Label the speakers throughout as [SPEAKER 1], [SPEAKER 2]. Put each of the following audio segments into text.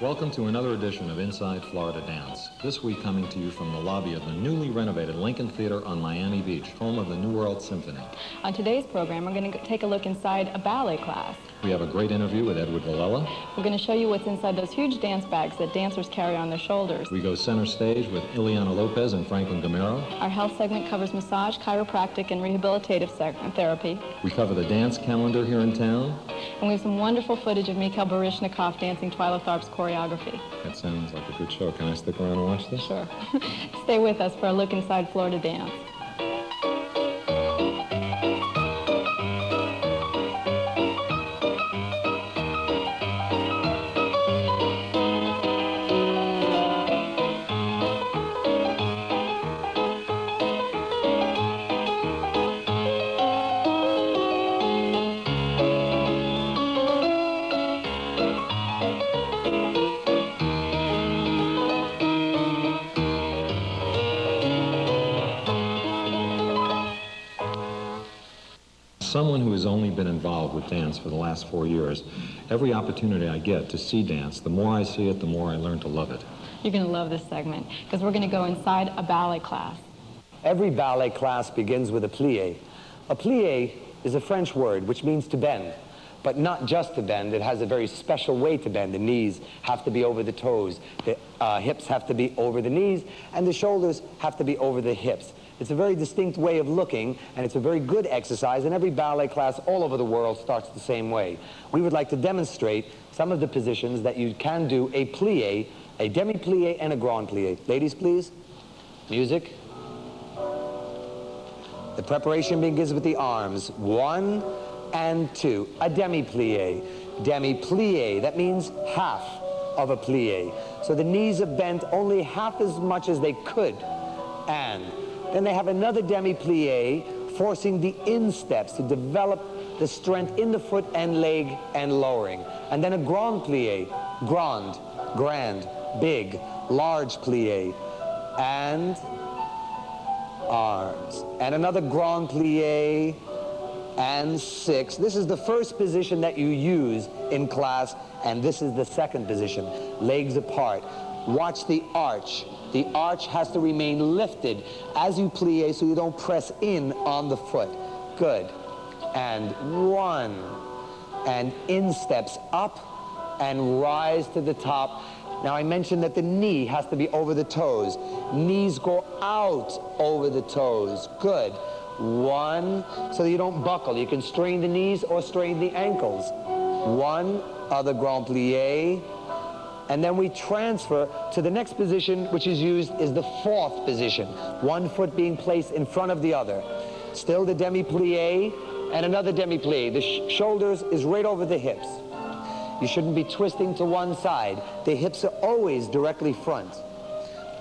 [SPEAKER 1] Welcome to another edition of Inside Florida Dance. This week coming to you from the lobby of the newly renovated Lincoln Theater on Miami Beach, home of the New World Symphony.
[SPEAKER 2] On today's program, we're going to take a look inside a ballet class.
[SPEAKER 1] We have a great interview with Edward Villela.
[SPEAKER 2] We're going to show you what's inside those huge dance bags that dancers carry on their shoulders.
[SPEAKER 1] We go center stage with Ileana Lopez and Franklin Gamero.
[SPEAKER 2] Our health segment covers massage, chiropractic, and rehabilitative therapy.
[SPEAKER 1] We cover the dance calendar here in town.
[SPEAKER 2] And we have some wonderful footage of Mikhail Baryshnikov dancing Twyla Tharp's choreography.
[SPEAKER 1] That sounds like a good show. Can I stick around and watch this?
[SPEAKER 2] Sure. Stay with us for a look inside Florida Dance.
[SPEAKER 1] Someone who has only been involved with dance for the last 4 years, every opportunity I get to see dance, the more I see it, the more I learn to love it.
[SPEAKER 2] You're going to love this segment because we're going to go inside a ballet class.
[SPEAKER 3] Every ballet class begins with a plie. A plie is a French word which means to bend, but not just to bend. It has a very special way to bend. The knees have to be over the toes, the hips have to be over the knees, and the shoulders have to be over the hips. It's a very distinct way of looking, and it's a very good exercise, and every ballet class all over the world starts the same way. We would like to demonstrate some of the positions that you can do a plie, a demi-plie, and a grand plie. Ladies, please. Music. The preparation begins with the arms. 1 and 2. A demi-plie. Demi-plie, that means half of a plie. So the knees are bent only half as much as they could. And then they have another demi-plie, forcing the insteps to develop the strength in the foot and leg and lowering. And then a grand plie, grand, big, large plie, and arms. And another grand plie, and 6. This is the first position that you use in class, and this is the second position, legs apart. Watch the arch. The arch has to remain lifted as you plie so you don't press in on the foot. Good. And 1. And insteps up and rise to the top. Now I mentioned that the knee has to be over the toes. Knees go out over the toes. Good. 1, so that you don't buckle. You can strain the knees or strain the ankles. 1, other grand plie. And then we transfer to the next position, which is used is the 4th position. 1 foot being placed in front of the other. Still the demi-plie and another demi-plie. The shoulders is right over the hips. You shouldn't be twisting to one side. The hips are always directly front.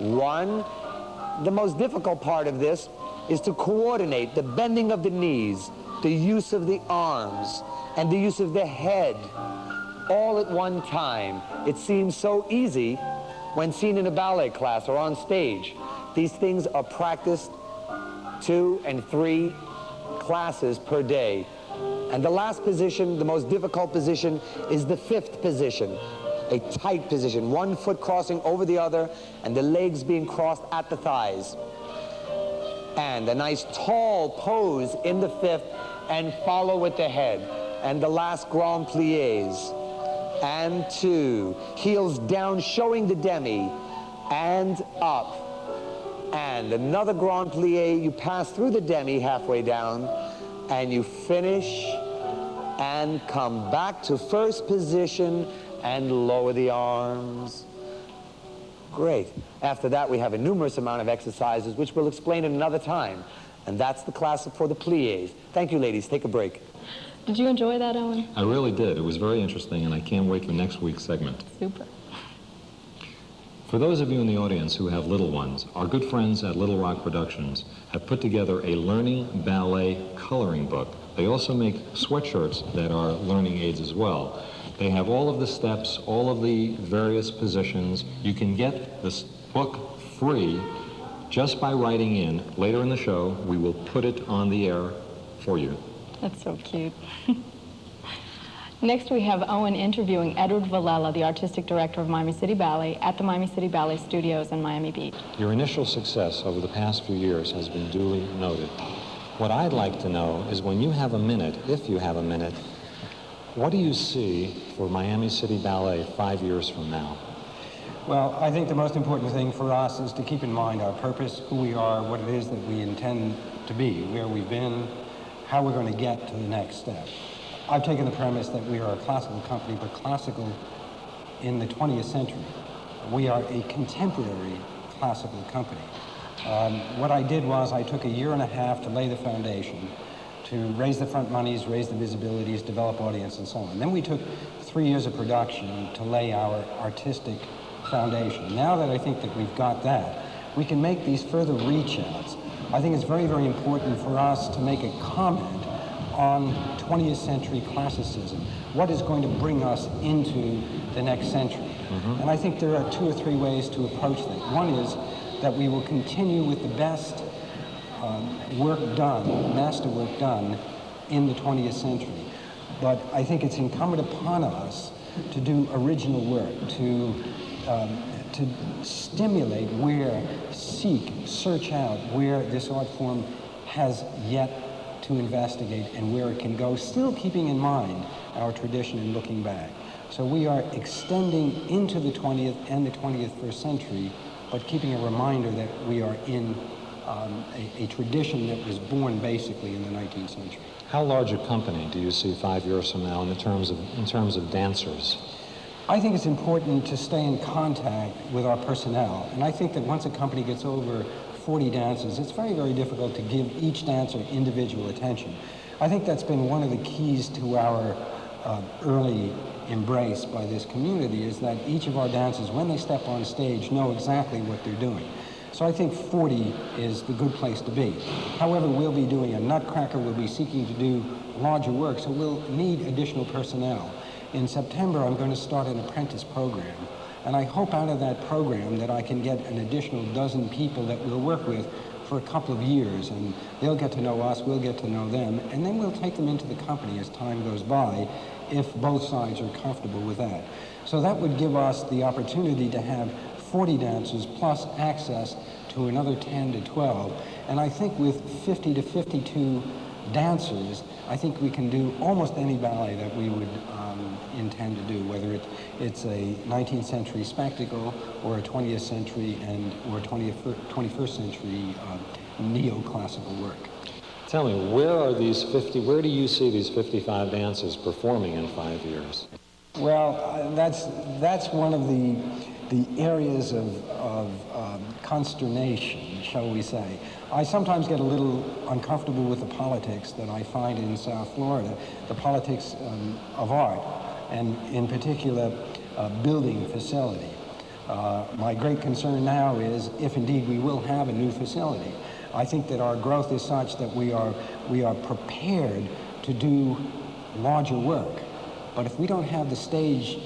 [SPEAKER 3] 1. The most difficult part of this is to coordinate the bending of the knees, the use of the arms, and the use of the head, all at one time. It seems so easy when seen in a ballet class or on stage. These things are practiced 2 and 3 classes per day. And the last position, the most difficult position, is the 5th position, a tight position, 1 foot crossing over the other and the legs being crossed at the thighs. And a nice tall pose in the 5th and follow with the head. And the last grand plies. And 2, heels down, showing the demi, and up. And another grand plie, you pass through the demi halfway down, and you finish, and come back to first position, and lower the arms. Great. After that, we have a numerous amount of exercises, which we'll explain at another time. And that's the class for the plies. Thank you, ladies. Take a break.
[SPEAKER 2] Did you enjoy that, Owen?
[SPEAKER 1] I really did. It was very interesting, and I can't wait for next week's segment.
[SPEAKER 2] Super.
[SPEAKER 1] For those of you in the audience who have little ones, our good friends at Little Rock Productions have put together a learning ballet coloring book. They also make sweatshirts that are learning aids as well. They have all of the steps, all of the various positions. You can get this book free just by writing in. Later in the show, we will put it on the air for you.
[SPEAKER 2] That's so cute. Next, we have Owen interviewing Edward Villela, the artistic director of Miami City Ballet, at the Miami City Ballet Studios in Miami Beach.
[SPEAKER 1] Your initial success over the past few years has been duly noted. What I'd like to know is, when you have a minute, if you have a minute, what do you see for Miami City Ballet 5 years from now?
[SPEAKER 4] Well, I think the most important thing for us is to keep in mind our purpose, who we are, what it is that we intend to be, where we've been, how we're going to get to the next step. I've taken the premise that we are a classical company, but classical in the 20th century. We are a contemporary classical company. What I did was I took a year and a half to lay the foundation, to raise the front monies, raise the visibilities, develop audience, and so on. Then we took 3 years of production to lay our artistic foundation. Now that I think that we've got that, we can make these further reach outs. I think it's very, very important for us to make a comment on 20th century classicism. What is going to bring us into the next century? And I think there are 2 or 3 ways to approach that. One is that we will continue with the best work done, masterwork done in the 20th century. But I think it's incumbent upon us to do original work, to stimulate search out where this art form has yet to investigate and where it can go, still keeping in mind our tradition and looking back. So we are extending into the 20th and the 21st century, but keeping a reminder that we are in a tradition that was born basically in the 19th century.
[SPEAKER 1] How large a company do you see 5 years from now in terms of dancers?
[SPEAKER 4] I think it's important to stay in contact with our personnel, and I think that once a company gets over 40 dancers, it's very, very difficult to give each dancer individual attention. I think that's been one of the keys to our early embrace by this community, is that each of our dancers, when they step on stage, know exactly what they're doing. So I think 40 is the good place to be. However, we'll be doing a Nutcracker, we'll be seeking to do larger work, so we'll need additional personnel. In September, I'm going to start an apprentice program, and I hope out of that program that I can get an additional dozen people that we'll work with for a couple of years, and they'll get to know us, we'll get to know them, and then we'll take them into the company as time goes by, if both sides are comfortable with that. So that would give us the opportunity to have 40 dancers plus access to another 10 to 12, and I think with 50 to 52 dancers, I think we can do almost any ballet that we would intend to do, whether it's a 19th century spectacle or a 20th century or 21st century neoclassical work.
[SPEAKER 1] Tell me, where do you see these 55 dancers performing in 5 years?
[SPEAKER 4] Well, that's one of the areas of consternation, shall we say. I sometimes get a little uncomfortable with the politics that I find in South Florida, the politics of art, and in particular, building facility. My great concern now is if indeed we will have a new facility. I think that our growth is such that we are prepared to do larger work. But if we don't have the stage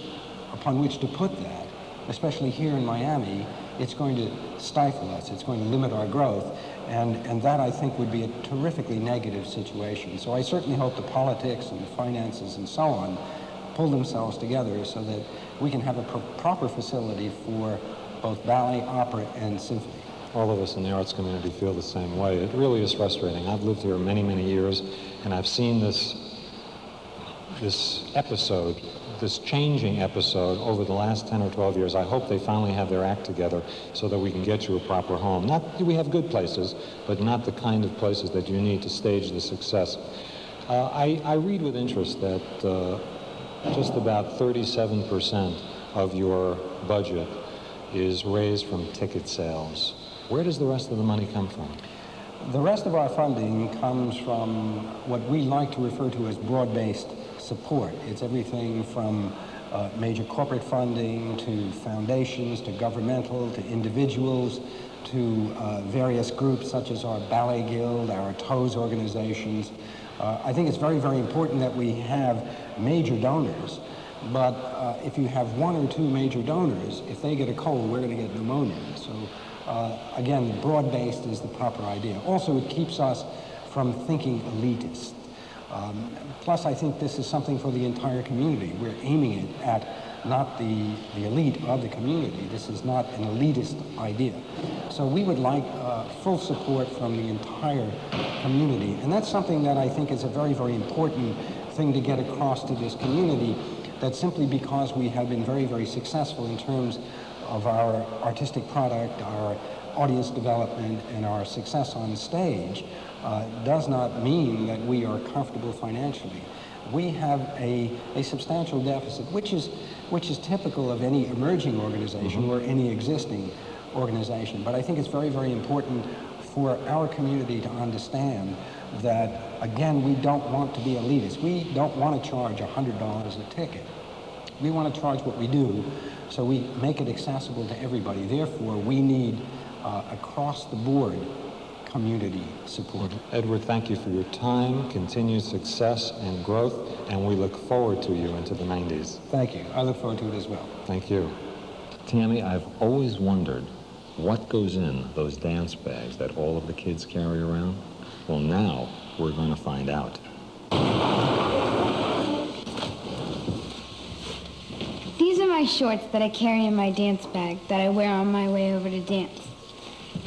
[SPEAKER 4] upon which to put that, especially here in Miami, it's going to stifle us, it's going to limit our growth, and that I think would be a terrifically negative situation. So I certainly hope the politics and the finances and so on pull themselves together so that we can have a proper facility for both ballet, opera, and symphony.
[SPEAKER 1] All of us in the arts community feel the same way. It really is frustrating. I've lived here many, many years, and I've seen this episode, this changing episode over the last 10 or 12 years. I hope they finally have their act together so that we can get you a proper home. Not that we have good places, but not the kind of places that you need to stage the success. I read with interest that just about 37% of your budget is raised from ticket sales. Where does the rest of the money come from?
[SPEAKER 4] The rest of our funding comes from what we like to refer to as broad-based support. It's everything from major corporate funding to foundations, to governmental, to individuals, to various groups such as our Ballet Guild, our TOES organizations. I think it's very, very important that we have major donors, but if you have one or two major donors, if they get a cold, we're going to get pneumonia. So again, broad-based is the proper idea. Also, it keeps us from thinking elitist. Plus, I think this is something for the entire community. We're aiming it at not the elite of the community. This is not an elitist idea. So we would like full support from the entire community. And that's something that I think is a very, very important thing to get across to this community, that simply because we have been very, very successful in terms of our artistic product, our audience development, and our success on stage does not mean that we are comfortable financially. We have a substantial deficit, which is typical of any emerging organization or any existing organization. But I think it's very, very important for our community to understand that, again, we don't want to be elitist. We don't want to charge $100 a ticket. We want to charge what we do, so we make it accessible to everybody. Therefore, we need across-the-board community support.
[SPEAKER 1] Edward, thank you for your time, continued success and growth, and we look forward to you into the 90s.
[SPEAKER 4] Thank you. I look forward to it as well.
[SPEAKER 1] Thank you. Tammy, I've always wondered what goes in those dance bags that all of the kids carry around. Well, now we're going to find out.
[SPEAKER 5] These are my shorts that I carry in my dance bag that I wear on my way over to dance.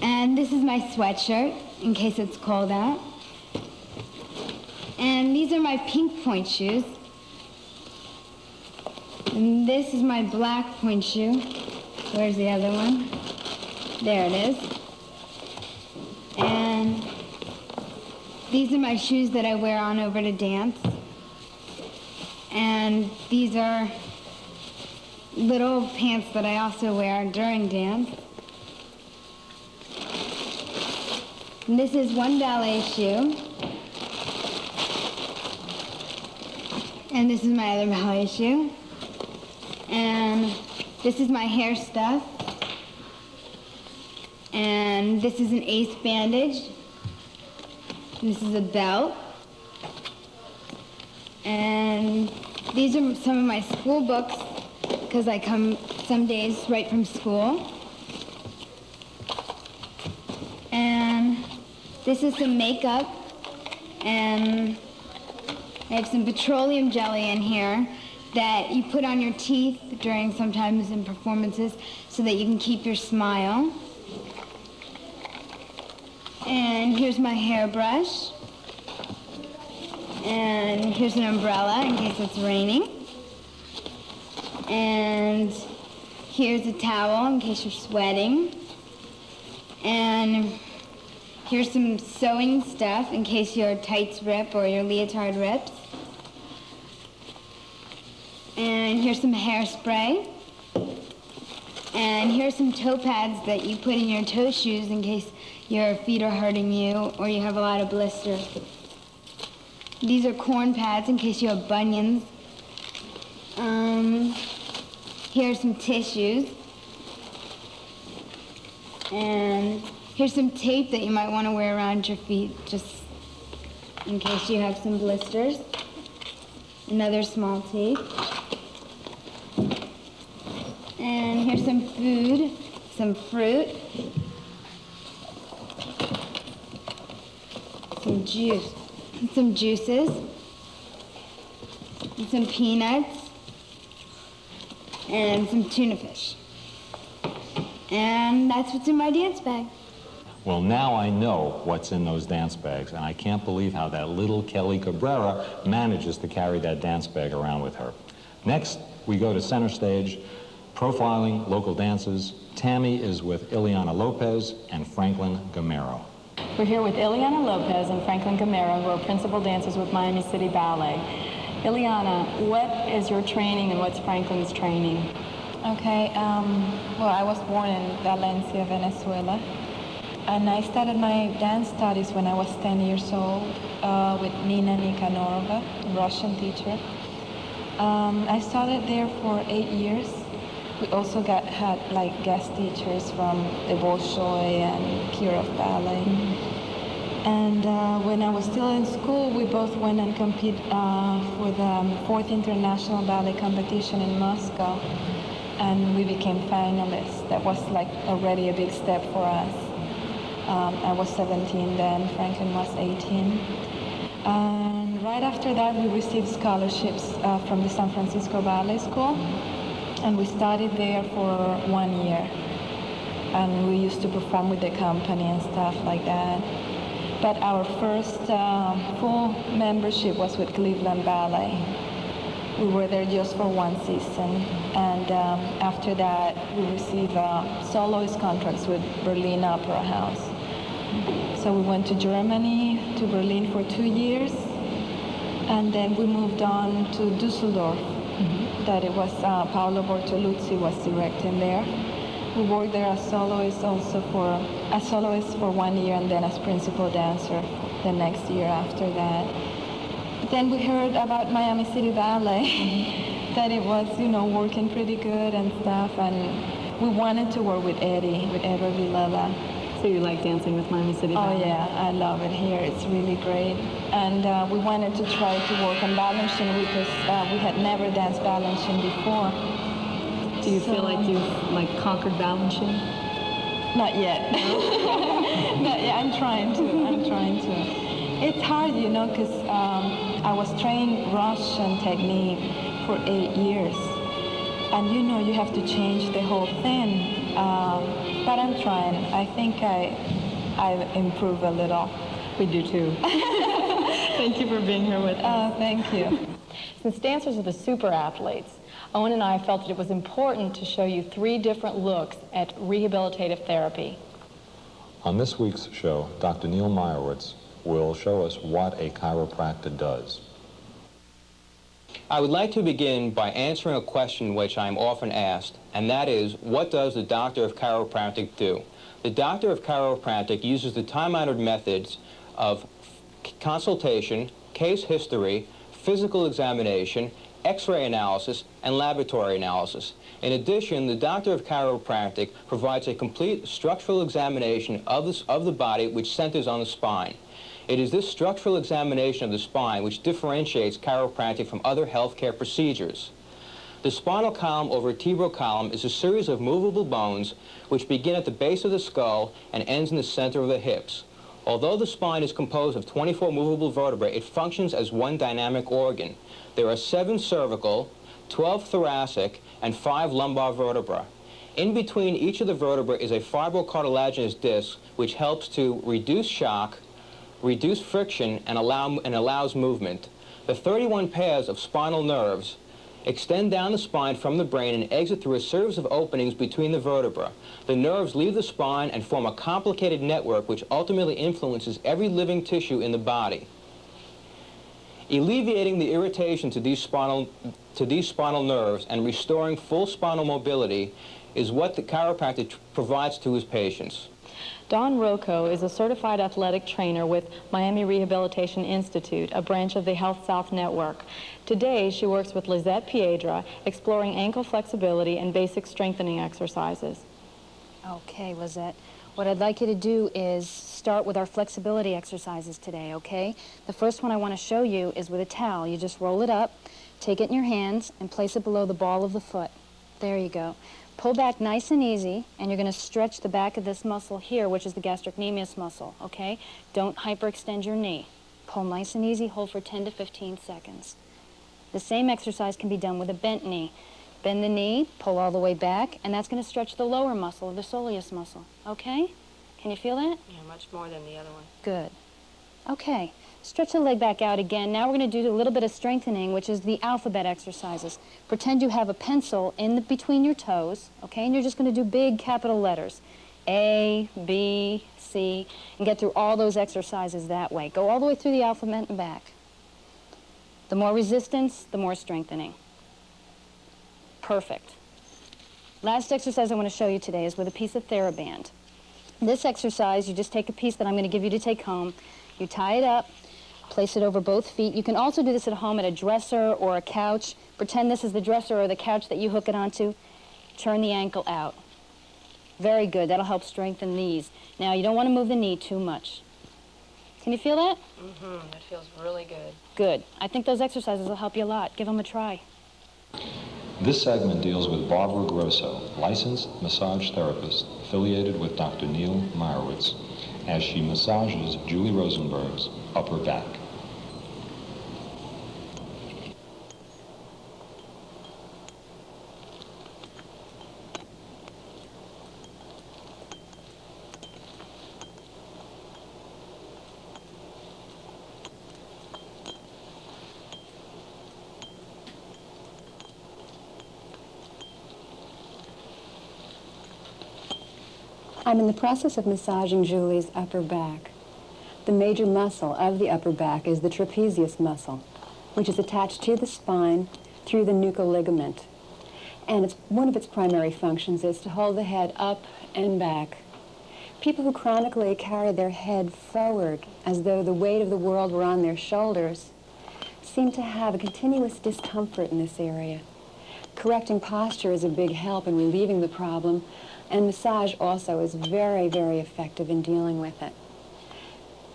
[SPEAKER 5] And this is my sweatshirt, in case it's cold out. And these are my pink point shoes. And this is my black point shoe. Where's the other one? There it is. And these are my shoes that I wear on over to dance. And these are little pants that I also wear during dance. And this is one ballet shoe. And this is my other ballet shoe. And this is my hair stuff. And this is an ace bandage. And this is a belt. And these are some of my school books, because I come some days right from school. And this is some makeup, and I have some petroleum jelly in here that you put on your teeth during sometimes in performances so that you can keep your smile. And here's my hairbrush. And here's an umbrella in case it's raining. And here's a towel in case you're sweating. And here's some sewing stuff in case your tights rip or your leotard rips. And here's some hairspray. And here's some toe pads that you put in your toe shoes in case your feet are hurting you or you have a lot of blisters. These are corn pads in case you have bunions. Here's some tissues. And here's some tape that you might want to wear around your feet just in case you have some blisters. Another small tape. And here's some food, some fruit, some juices, and some peanuts, and some tuna fish. And that's what's in my dance bag.
[SPEAKER 1] Well, now I know what's in those dance bags, and I can't believe how that little Kelly Cabrera manages to carry that dance bag around with her. Next, we go to center stage, profiling local dances. Tammy is with Ileana Lopez and Franklin Gamero.
[SPEAKER 2] We're here with Ileana Lopez and Franklin Gamero, who are principal dancers with Miami City Ballet. Ileana, what is your training and what's Franklin's training?
[SPEAKER 6] Okay, well, I was born in Valencia, Venezuela, and I started my dance studies when I was 10 years old with Nina Nikanorova, a Russian teacher. I started there for 8 years. We also had like guest teachers from the Bolshoi and Kirov Ballet. And when I was still in school, we both went and competed for the 4th International Ballet Competition in Moscow. And we became finalists. That was like already a big step for us. I was 17 then, Franklin was 18. And right after that, we received scholarships from the San Francisco Ballet School, and we studied there for 1 year. And we used to perform with the company and stuff like that. But our first full membership was with Cleveland Ballet. We were there just for 1 season, and after that, we received soloist contracts with Berlin Opera House. So we went to Germany, to Berlin for 2 years, and then we moved on to Dusseldorf. That it was Paolo Bortoluzzi was directing there. We worked there as soloist for 1 year, and then as principal dancer the next year after that. But then we heard about Miami City Ballet, that it was, working pretty good and stuff, and we wanted to work with Edward Villela.
[SPEAKER 2] So you like dancing with Miami City Ballet?
[SPEAKER 6] Oh yeah, I love it here. It's really great. And we wanted to try to work on Balanchine because we had never danced Balanchine before.
[SPEAKER 2] Do you feel like you've conquered Balanchine?
[SPEAKER 6] Not yet. Not yet. I'm trying to. It's hard, because I was trained Russian technique for 8 years. And you have to change the whole thing. But I'm trying. I think I improved a little.
[SPEAKER 2] We do too. Thank you for being here with us.
[SPEAKER 6] Thank you.
[SPEAKER 2] Since dancers are the super athletes, Owen and I felt that it was important to show you 3 different looks at rehabilitative therapy.
[SPEAKER 1] On this week's show, Dr. Neil Meyerowitz will show us what a chiropractor does.
[SPEAKER 7] I would like to begin by answering a question which I'm often asked, and that is, what does the doctor of chiropractic do? The doctor of chiropractic uses the time-honored methods of consultation, case history, physical examination, X-ray analysis, and laboratory analysis. In addition, the doctor of chiropractic provides a complete structural examination of the body which centers on the spine. It is this structural examination of the spine which differentiates chiropractic from other healthcare procedures. The spinal column or vertebral column is a series of movable bones which begin at the base of the skull and ends in the center of the hips. Although the spine is composed of 24 movable vertebrae, it functions as one dynamic organ. There are 7 cervical, 12 thoracic, and 5 lumbar vertebrae. In between each of the vertebrae is a fibrocartilaginous disc which helps to reduce shock, reduce friction, and allows movement. The 31 pairs of spinal nerves extend down the spine from the brain and exit through a series of openings between the vertebrae. The nerves leave the spine and form a complicated network which ultimately influences every living tissue in the body. Alleviating the irritation to these spinal nerves and restoring full spinal mobility is what the chiropractor provides to his patients.
[SPEAKER 2] Dawn Rocco is a certified athletic trainer with Miami Rehabilitation Institute, a branch of the Health South Network. Today, she works with Lizette Piedra, exploring ankle flexibility and basic strengthening exercises.
[SPEAKER 8] Okay, Lizette. What I'd like you to do is start with our flexibility exercises today, okay? The first one I want to show you is with a towel. You just roll it up, take it in your hands, and place it below the ball of the foot. There you go. Pull back nice and easy, and you're going to stretch the back of this muscle here, which is the gastrocnemius muscle, okay? Don't hyperextend your knee. Pull nice and easy, hold for 10 to 15 seconds. The same exercise can be done with a bent knee. Bend the knee, pull all the way back, and that's going to stretch the lower muscle, the soleus muscle, okay? Can you feel that?
[SPEAKER 2] Yeah, much more than the other one.
[SPEAKER 8] Good. Okay, stretch the leg back out again. Now we're going to do a little bit of strengthening, which is the alphabet exercises. Pretend you have a pencil in between your toes, okay, and you're just going to do big capital letters. A, B, C, and get through all those exercises that way. Go all the way through the alphabet and back. The more resistance, the more strengthening. Perfect. Last exercise I want to show you today is with a piece of TheraBand. This exercise, you just take a piece that I'm going to give you to take home, you tie it up, place it over both feet. You can also do this at home at a dresser or a couch. Pretend this is the dresser or the couch that you hook it onto. Turn the ankle out. Very good. That'll help strengthen these. Now, you don't want to move the knee too much. Can you feel that?
[SPEAKER 2] Mm-hmm. That feels really good.
[SPEAKER 8] Good. I think those exercises will help you a lot. Give them a try.
[SPEAKER 1] This segment deals with Barbara Grosso, licensed massage therapist affiliated with Dr. Neil Meyerowitz, as she massages Julie Rosenberg's upper back.
[SPEAKER 9] I'm in the process of massaging Julie's upper back. The major muscle of the upper back is the trapezius muscle, which is attached to the spine through the nuchal ligament. And one of its primary functions is to hold the head up and back. People who chronically carry their head forward as though the weight of the world were on their shoulders seem to have a continuous discomfort in this area. Correcting posture is a big help in relieving the problem, and massage also is very, very effective in dealing with it.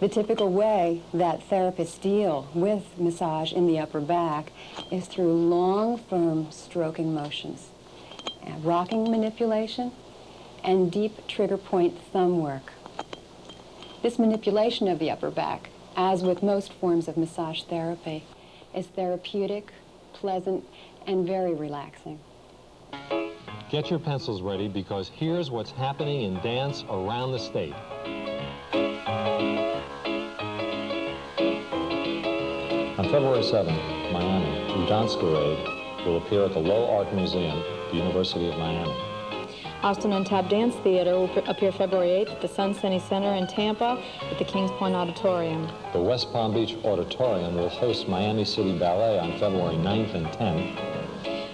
[SPEAKER 9] The typical way that therapists deal with massage in the upper back is through long, firm stroking motions, rocking manipulation, and deep trigger point thumb work. This manipulation of the upper back, as with most forms of massage therapy, is therapeutic, pleasant, and very relaxing.
[SPEAKER 1] Get your pencils ready, because here's what's happening in dance around the state. On February 7th, Miami, Udance will appear at the Low Art Museum at the University of Miami.
[SPEAKER 2] Austin on Tap Dance Theater will appear February 8th at the Sun City Center in Tampa at the Kings Point Auditorium.
[SPEAKER 1] The West Palm Beach Auditorium will host Miami City Ballet on February 9th and 10th.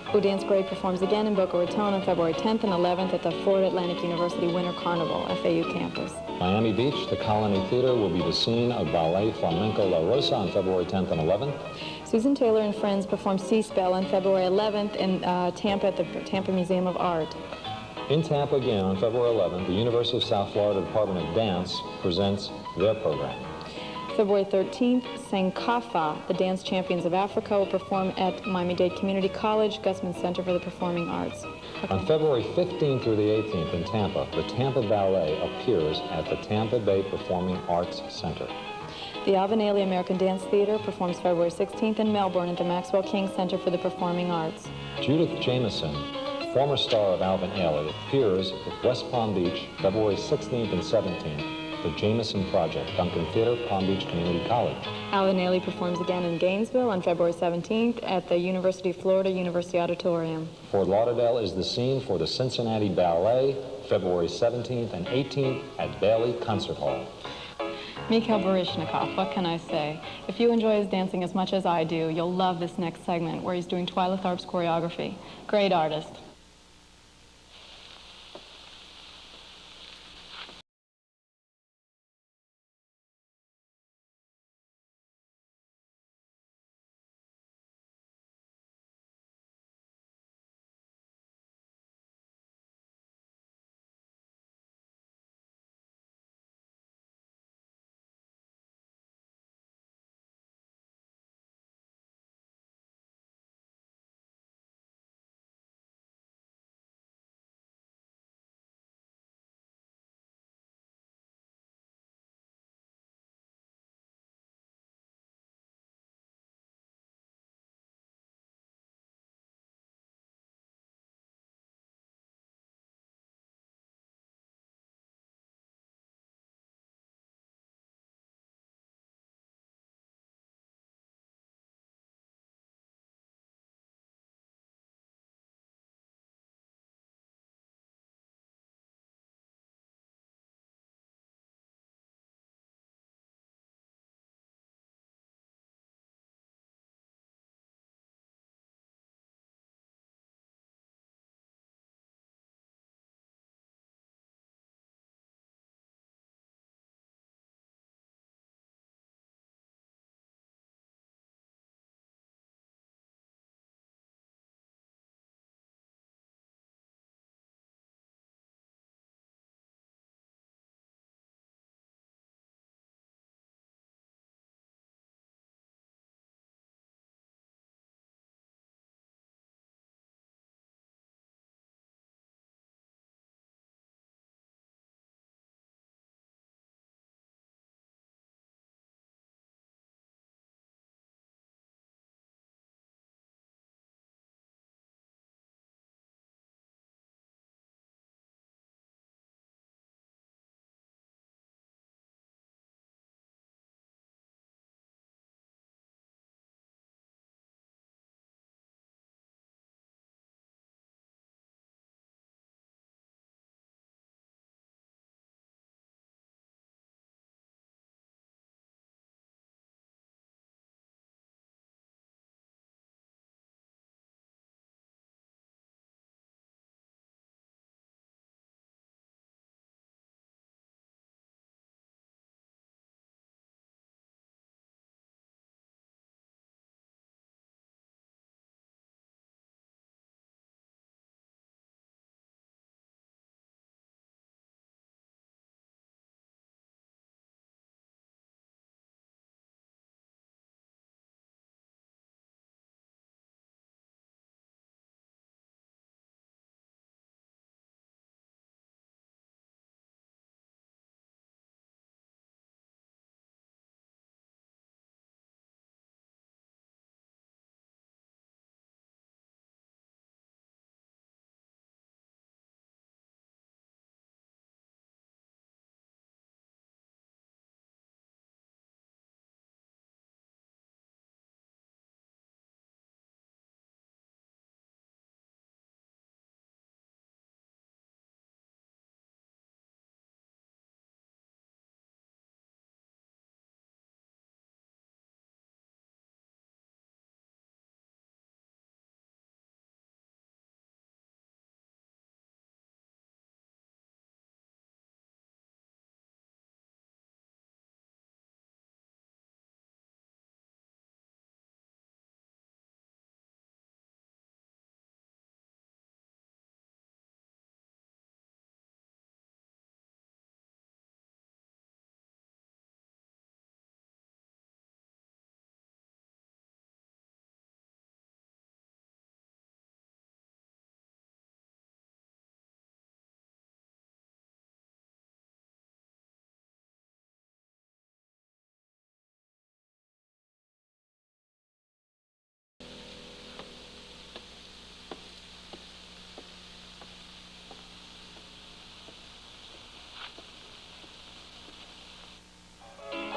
[SPEAKER 2] Udance Grade performs again in Boca Raton on February 10th and 11th at the Florida Atlantic University Winter Carnival, FAU campus.
[SPEAKER 1] Miami Beach, the Colony Theater will be the scene of Ballet Flamenco La Rosa on February 10th and 11th.
[SPEAKER 2] Susan Taylor and Friends perform Sea-Spell on February 11th in Tampa at the Tampa Museum of Art.
[SPEAKER 1] In Tampa again on February 11th, the University of South Florida Department of Dance presents their program.
[SPEAKER 2] February 13th, Sankafa, the Dance Champions of Africa, will perform at Miami-Dade Community College, Gusman Center for the Performing Arts.
[SPEAKER 1] On February 15th through the 18th in Tampa, the Tampa Ballet appears at the Tampa Bay Performing Arts Center.
[SPEAKER 2] The Alvin Ailey American Dance Theater performs February 16th in Melbourne at the Maxwell King Center for the Performing Arts.
[SPEAKER 1] Judith Jamison, former star of Alvin Ailey, appears at West Palm Beach February 16th and 17th. The Jameson Project, Duncan Theater, Palm Beach Community College.
[SPEAKER 2] Alvin Ailey performs again in Gainesville on February 17th at the University of Florida University Auditorium.
[SPEAKER 1] Fort Lauderdale is the scene for the Cincinnati Ballet, February 17th and 18th at Bailey Concert Hall.
[SPEAKER 2] Mikhail Baryshnikov, what can I say? If you enjoy his dancing as much as I do, you'll love this next segment where he's doing Twyla Tharp's choreography. Great artist.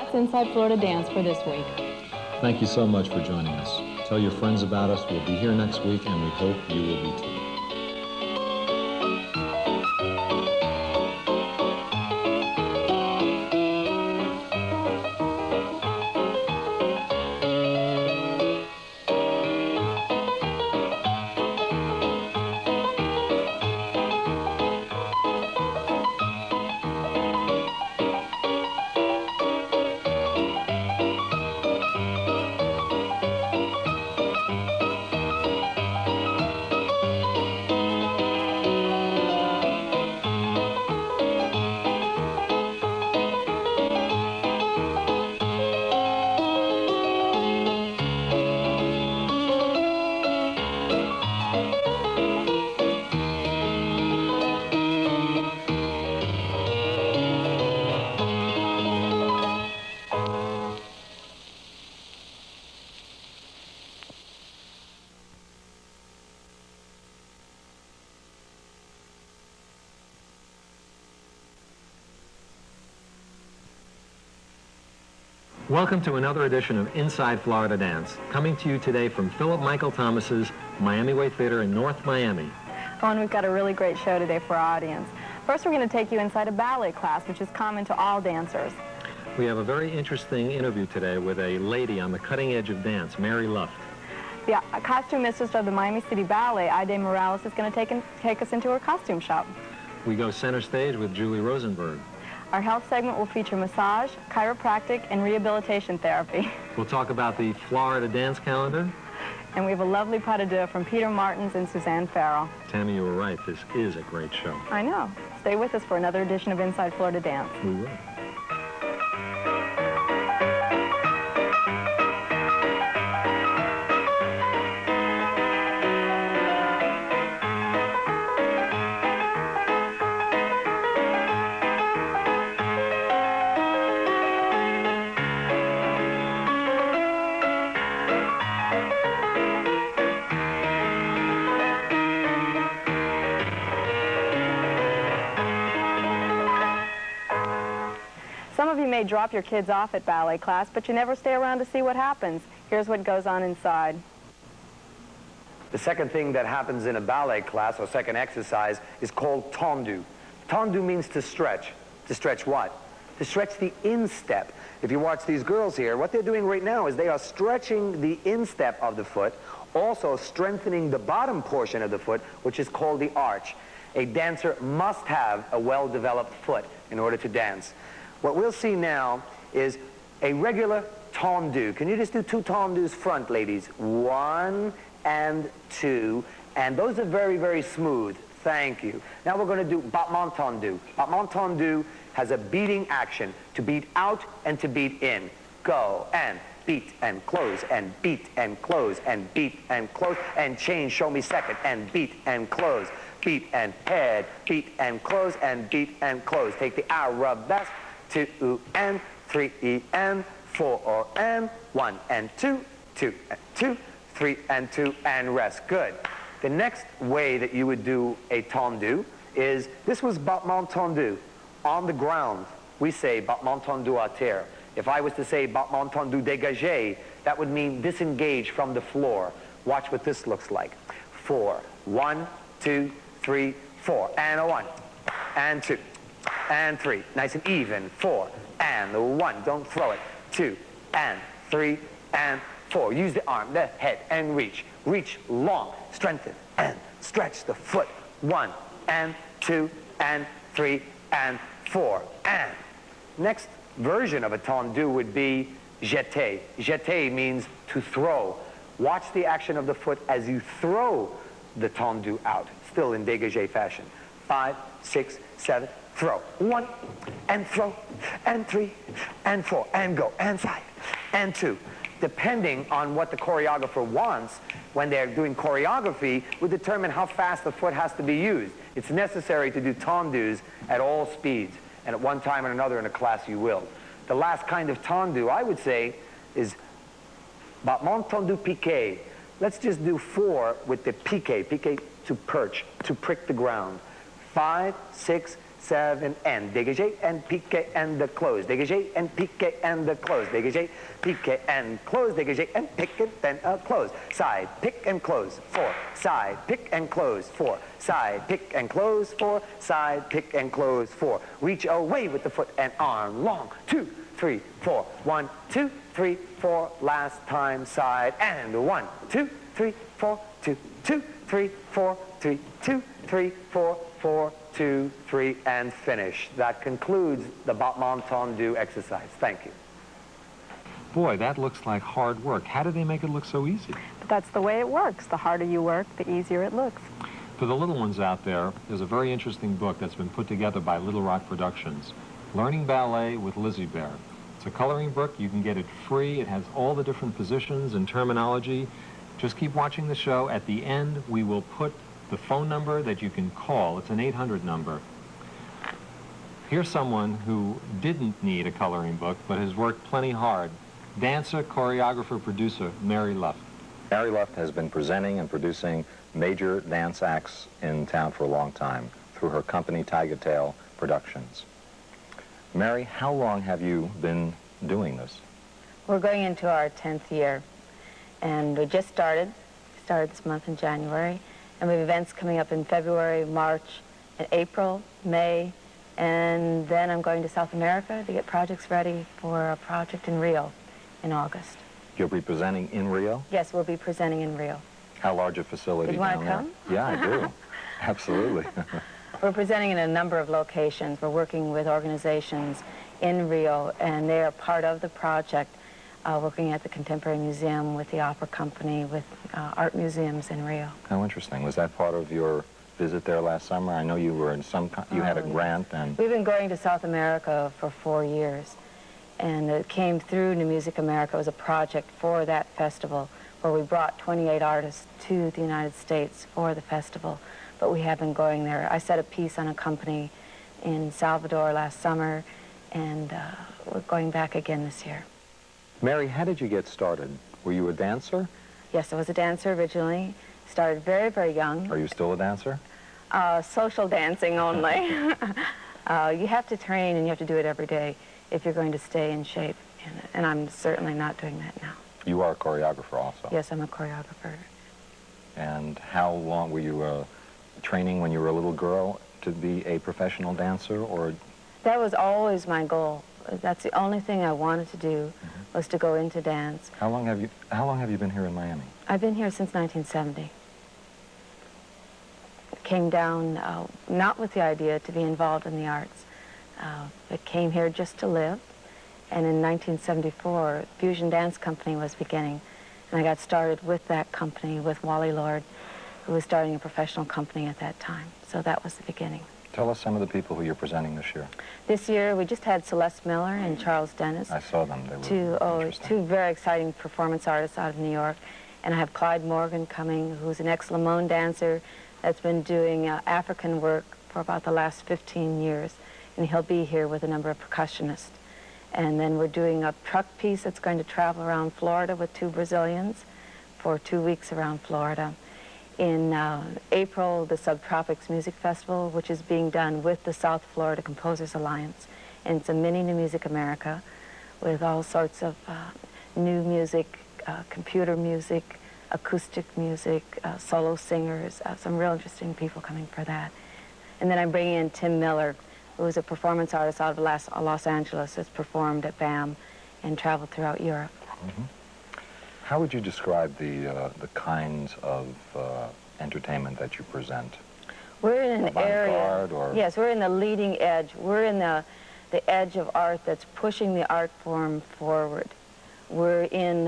[SPEAKER 2] That's Inside Florida Dance for this week.
[SPEAKER 1] Thank you so much for joining us. Tell your friends about us. We'll be here next week, and we hope you will be too.
[SPEAKER 10] Welcome to another edition of Inside Florida Dance, coming to you today from Philip Michael Thomas's Miami Way Theater in North Miami.
[SPEAKER 2] Oh, and we've got a really great show today for our audience. First, we're going to take you inside a ballet class, which is common to all dancers.
[SPEAKER 10] We have a very interesting interview today with a lady on the cutting edge of dance, Mary Luft.
[SPEAKER 2] The costume mistress of the Miami City Ballet, Ida Morales, is going to take us into her costume shop.
[SPEAKER 10] We go center stage with Julie Rosenberg.
[SPEAKER 2] Our health segment will feature massage, chiropractic, and rehabilitation therapy.
[SPEAKER 10] We'll talk about the Florida dance calendar.
[SPEAKER 2] And we have a lovely pas de deux from Peter Martins and Suzanne Farrell.
[SPEAKER 10] Tammy, you were right. This is a great show.
[SPEAKER 2] I know. Stay with us for another edition of Inside Florida Dance.
[SPEAKER 10] We will.
[SPEAKER 2] Some of you may drop your kids off at ballet class, but you never stay around to see what happens. Here's what goes on inside.
[SPEAKER 3] The second thing that happens in a ballet class, or second exercise, is called tendu. Tendu means to stretch. To stretch what? To stretch the instep. If you watch these girls here, what they're doing right now is they are stretching the instep of the foot, also strengthening the bottom portion of the foot, which is called the arch. A dancer must have a well-developed foot in order to dance. What we'll see now is a regular tendu. Can you just do two tendus front, ladies? 1 and 2. And those are very, very smooth. Thank you. Now we're going to do battement tendu. Battement tendu has a beating action, to beat out and to beat in. Go and beat and close and beat and close and beat and close and change. Show me second and beat and close. Beat and head, beat and close and beat and close. Take the arabesque. 2 and 3 and 4 and 1 and 2, 2 and 2, 3 and 2 and rest. Good. The next way that you would do a tendu is, this was battement tendu. On the ground, we say battement tendu à terre. If I was to say battement tendu dégagé, that would mean disengage from the floor. Watch what this looks like. 4, 1, 2, 3, 4, and a 1, and 2. And 3, nice and even. 4 and 1, don't throw it. 2 and 3 and 4. Use the arm, the head, and reach. Reach long, strengthen, and stretch the foot. 1 and 2 and 3 and 4. And next version of a tendu would be jeté. Jeté means to throw. Watch the action of the foot as you throw the tendu out, still in dégagé fashion. 5, 6, 7, throw. 1 and throw, and 3 and 4 and go, and 5 and 2. Depending on what the choreographer wants, when they're doing choreography, will determine how fast the foot has to be used. It's necessary to do tendus at all speeds, and at one time or another in a class you will. The last kind of tendu, I would say, is battement tendu piqué. Let's just do 4 with the piqué. Piqué to perch, to prick the ground. 5, 6, 7, and dégagé, and piqué, and the close, dégagé, and piqué, and the close, dégagé, piqué, and close, dégagé, and pick and then close, side, pick and close, 4, side, pick and close, 4, side, pick and close, 4, side, pick and close, 4, reach away with the foot and arm, long, 2, 3, 4, 1, 2, 3, 4, last time, side, and 1, 2, 3, 4, 2, 2, 3, 4, 3, 2, 3, 4, 4, 2, 3, and finish. That concludes the battement tendu exercise. Thank you.
[SPEAKER 1] Boy, that looks like hard work. How do they make it look so easy?
[SPEAKER 2] But that's the way it works. The harder you work, the easier it looks.
[SPEAKER 1] For the little ones out there, there's a very interesting book that's been put together by Little Rock Productions, Learning Ballet with Lizzie Bear. It's a coloring book. You can get it free. It has all the different positions and terminology. Just keep watching the show. At the end, we will put the phone number that you can call. It's an 800 number. Here's someone who didn't need a coloring book, but has worked plenty hard. Dancer, choreographer, producer, Mary Luft.
[SPEAKER 11] Mary Luft has been presenting and producing major dance acts in town for a long time through her company, Tiger Tail Productions. Mary, how long have you been doing this?
[SPEAKER 12] We're going into our 10th year, and we just started this month in January, and we have events coming up in February, March, and April, May, and then I'm going to South America to get projects ready for a project in Rio in August.
[SPEAKER 11] You'll be presenting in Rio?
[SPEAKER 12] Yes, we'll be presenting in Rio.
[SPEAKER 11] How large a facility down there?
[SPEAKER 12] Come?
[SPEAKER 11] Yeah, I do. Absolutely.
[SPEAKER 12] We're presenting in a number of locations. We're working with organizations in Rio, and they are part of the project, working at the Contemporary Museum, with the Opera Company, with art museums in Rio.
[SPEAKER 11] How interesting. Was that part of your visit there last summer? I know you were in you had a grant and...
[SPEAKER 12] We've been going to South America for 4 years, and it came through New Music America. It was a project for that festival where we brought 28 artists to the United States for the festival, but we have been going there. I set a piece on a company in Salvador last summer, and we're going back again this year.
[SPEAKER 11] Mary, how did you get started? Were you a dancer?
[SPEAKER 12] Yes, I was a dancer originally. Started very, very young.
[SPEAKER 11] Are you still a dancer?
[SPEAKER 12] Social dancing only. You have to train and you have to do it every day if you're going to stay in shape, and I'm certainly not doing that now.
[SPEAKER 11] You are a choreographer also?
[SPEAKER 12] Yes, I'm a choreographer.
[SPEAKER 11] And how long were you training when you were a little girl to be a professional dancer, or?
[SPEAKER 12] That was always my goal. That's the only thing I wanted to do, was to go into dance.
[SPEAKER 11] How long have you been here in Miami?
[SPEAKER 12] I've been here since 1970. Came down not with the idea to be involved in the arts, but came here just to live. And in 1974, Fusion Dance Company was beginning, and I got started with that company with Wally Lord, who was starting a professional company at that time. So that was the beginning.
[SPEAKER 11] Tell us some of the people who you're presenting this year.
[SPEAKER 12] This year, we just had Celeste Miller and Charles Dennis.
[SPEAKER 11] I saw them. They were
[SPEAKER 12] two very exciting performance artists out of New York. And I have Clyde Morgan coming, who's an ex-Lamone dancer that's been doing African work for about the last 15 years. And he'll be here with a number of percussionists. And then we're doing a truck piece that's going to travel around Florida with 2 Brazilians for 2 weeks around Florida. In April, the Subtropics Music Festival, which is being done with the South Florida Composers Alliance. And it's a mini New Music America with all sorts of new music, computer music, acoustic music, solo singers, some real interesting people coming for that. And then I'm bringing in Tim Miller, who is a performance artist out of Los Angeles, has performed at BAM and traveled throughout Europe.
[SPEAKER 11] Mm-hmm. How would you describe the kinds of entertainment that you present?
[SPEAKER 12] We're in an area,
[SPEAKER 11] or?
[SPEAKER 12] Yes, we're in the leading edge. We're in the edge of art that's pushing the art form forward. We're in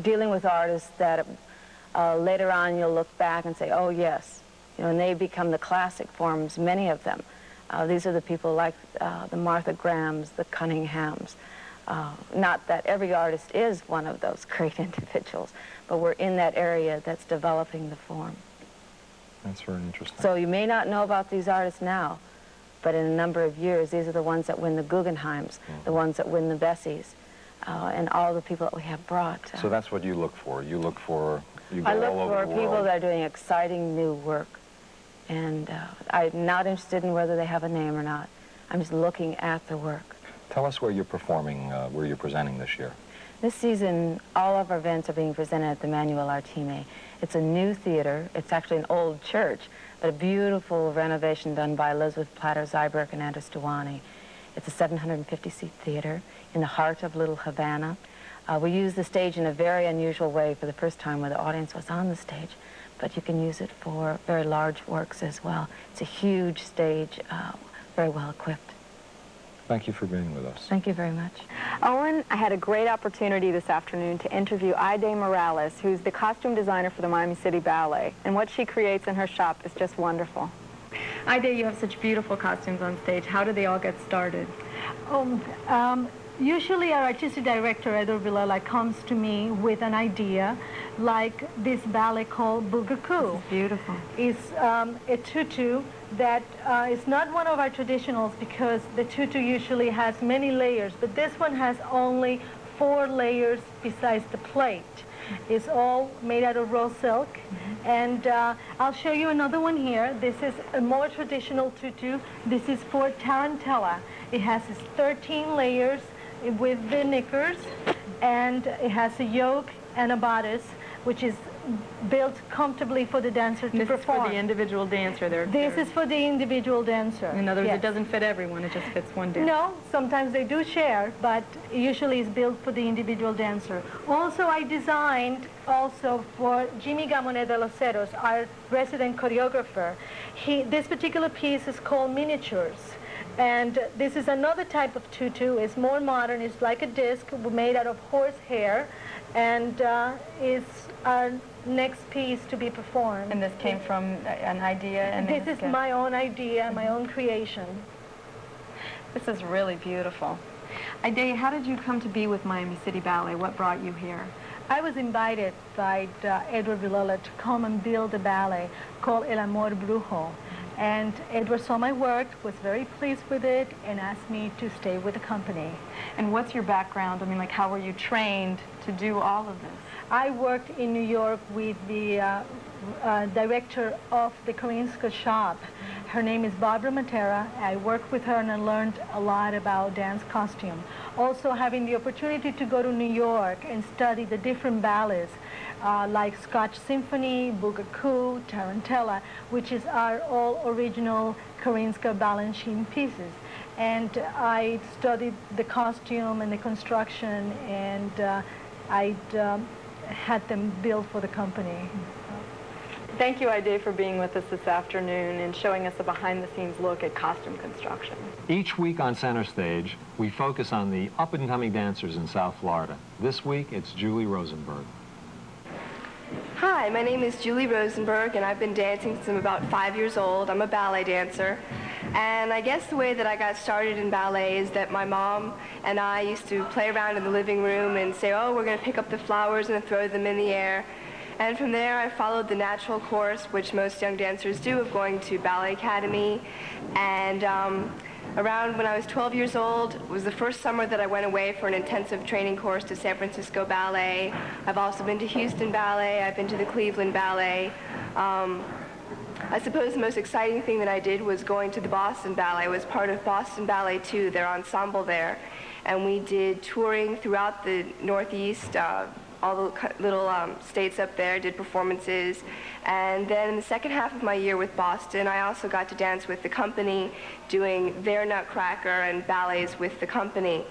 [SPEAKER 12] dealing with artists that later on you'll look back and say, oh yes, you know, and they become the classic forms, many of them. These are the people like the Martha Grahams, the Cunninghams. Not that every artist is one of those great individuals, but we're in that area that's developing the form.
[SPEAKER 11] That's very interesting.
[SPEAKER 12] So you may not know about these artists now, but in a number of years, these are the ones that win the Guggenheims, the ones that win the Bessies, and all the people that we have brought.
[SPEAKER 11] So that's what you look for. You look for, you go
[SPEAKER 12] I look
[SPEAKER 11] all over
[SPEAKER 12] for
[SPEAKER 11] the
[SPEAKER 12] people
[SPEAKER 11] world.
[SPEAKER 12] that are doing exciting new work And I'm not interested in whether they have a name or not. I'm just looking at the work.
[SPEAKER 11] Tell us where you're performing, where you're presenting this year.
[SPEAKER 12] This season, all of our events are being presented at the Manuel Artime. It's a new theater. It's actually an old church, but a beautiful renovation done by Elizabeth Platter Zyberk and Andres Duwani. It's a 750-seat theater in the heart of Little Havana. We use the stage in a very unusual way for the first time where the audience was on the stage, but you can use it for very large works as well. It's a huge stage, very well equipped.
[SPEAKER 11] Thank you for being with us.
[SPEAKER 12] Thank you very much.
[SPEAKER 2] Owen, I had a great opportunity this afternoon to interview Aide Morales, who's the costume designer for the Miami City Ballet, and what she creates in her shop is just wonderful. Aide, you have such beautiful costumes on stage. How do they all get started?
[SPEAKER 13] Usually our artistic director, Edward Villela, comes to me with an idea, like this ballet called Bugaku.
[SPEAKER 2] It's beautiful.
[SPEAKER 13] It's a tutu that is not one of our traditionals because the tutu usually has many layers, but this one has only 4 layers besides the plate. It's all made out of raw silk. And I'll show you another one here. This is a more traditional tutu. This is for Tarantella. It has its 13 layers with the knickers, and it has a yoke and a bodice, which is built comfortably for the dancer to perform.
[SPEAKER 2] This is for the individual dancer.
[SPEAKER 13] This is for the individual dancer.
[SPEAKER 2] In other words,
[SPEAKER 13] yes.
[SPEAKER 2] It doesn't fit everyone. It just fits one dancer.
[SPEAKER 13] No, sometimes they do share, but usually it's built for the individual dancer. Also, I designed also for Jimmy Gamonet de los Ceros, our resident choreographer. This particular piece is called Miniatures. And this is another type of tutu. It's more modern. It's like a disc made out of horse hair, and is our next piece to be performed.
[SPEAKER 2] And this came from an idea? And
[SPEAKER 13] this is my own idea, my own creation.
[SPEAKER 2] This is really beautiful. Aide, how did you come to be with Miami City Ballet? What brought you here?
[SPEAKER 13] I was invited by Edward Villela to come and build a ballet called El Amor Brujo. And Edward saw my work, was very pleased with it, and asked me to stay with the company.
[SPEAKER 2] And what's your background? I mean, like, how were you trained to do all of this?
[SPEAKER 13] I worked in New York with the director of the Koreanska shop. Her name is Barbara Matera. I worked with her and I learned a lot about dance costume. Also having the opportunity to go to New York and study the different ballets, like Scotch Symphony, Bugaku, Tarantella, which is our all original Koreanska Balanchine pieces. And I studied the costume and the construction, and I had them built for the company.
[SPEAKER 2] Thank you, Aide, for being with us this afternoon and showing us a behind-the-scenes look at costume construction.
[SPEAKER 10] Each week on Center Stage, we focus on the up-and-coming dancers in South Florida. This week, it's Julie Rosenberg.
[SPEAKER 14] Hi, my name is Julie Rosenberg, and I've been dancing since I'm about 5 years old. I'm a ballet dancer. And I guess the way that I got started in ballet is that my mom and I used to play around in the living room and say, oh, we're going to pick up the flowers and throw them in the air. And from there, I followed the natural course, which most young dancers do, of going to ballet academy. And around when I was 12 years old, it was the first summer that I went away for an intensive training course to San Francisco Ballet. I've also been to Houston Ballet. I've been to the Cleveland Ballet. I suppose the most exciting thing that I did was going to the Boston Ballet. I was part of Boston Ballet too, their ensemble there. And we did touring throughout the Northeast, all the little states up there, did performances. And then in the second half of my year with Boston, I also got to dance with the company, doing their Nutcracker and ballets with the company.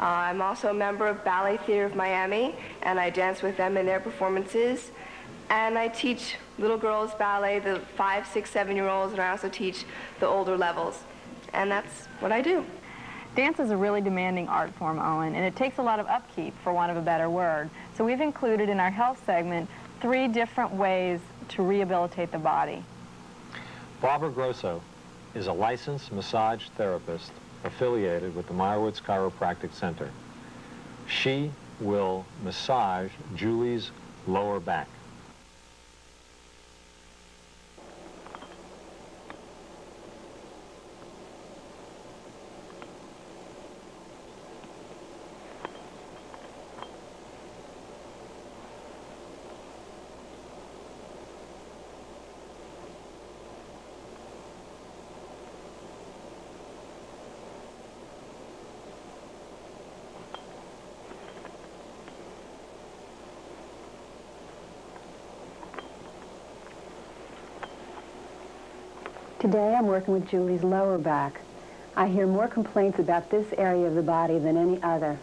[SPEAKER 14] I'm also a member of Ballet Theater of Miami, and I dance with them in their performances. And I teach little girls ballet, the 5, 6, 7-year-olds, and I also teach the older levels. And that's what I do.
[SPEAKER 2] Dance is a really demanding art form, Owen, and it takes a lot of upkeep, for want of a better word. So we've included in our health segment 3 different ways to rehabilitate the body.
[SPEAKER 10] Barbara Grosso is a licensed massage therapist affiliated with the Meyerowitz Chiropractic Center. She will massage Julie's lower back.
[SPEAKER 9] Today I'm working with Julie's lower back. I hear more complaints about this area of the body than any other.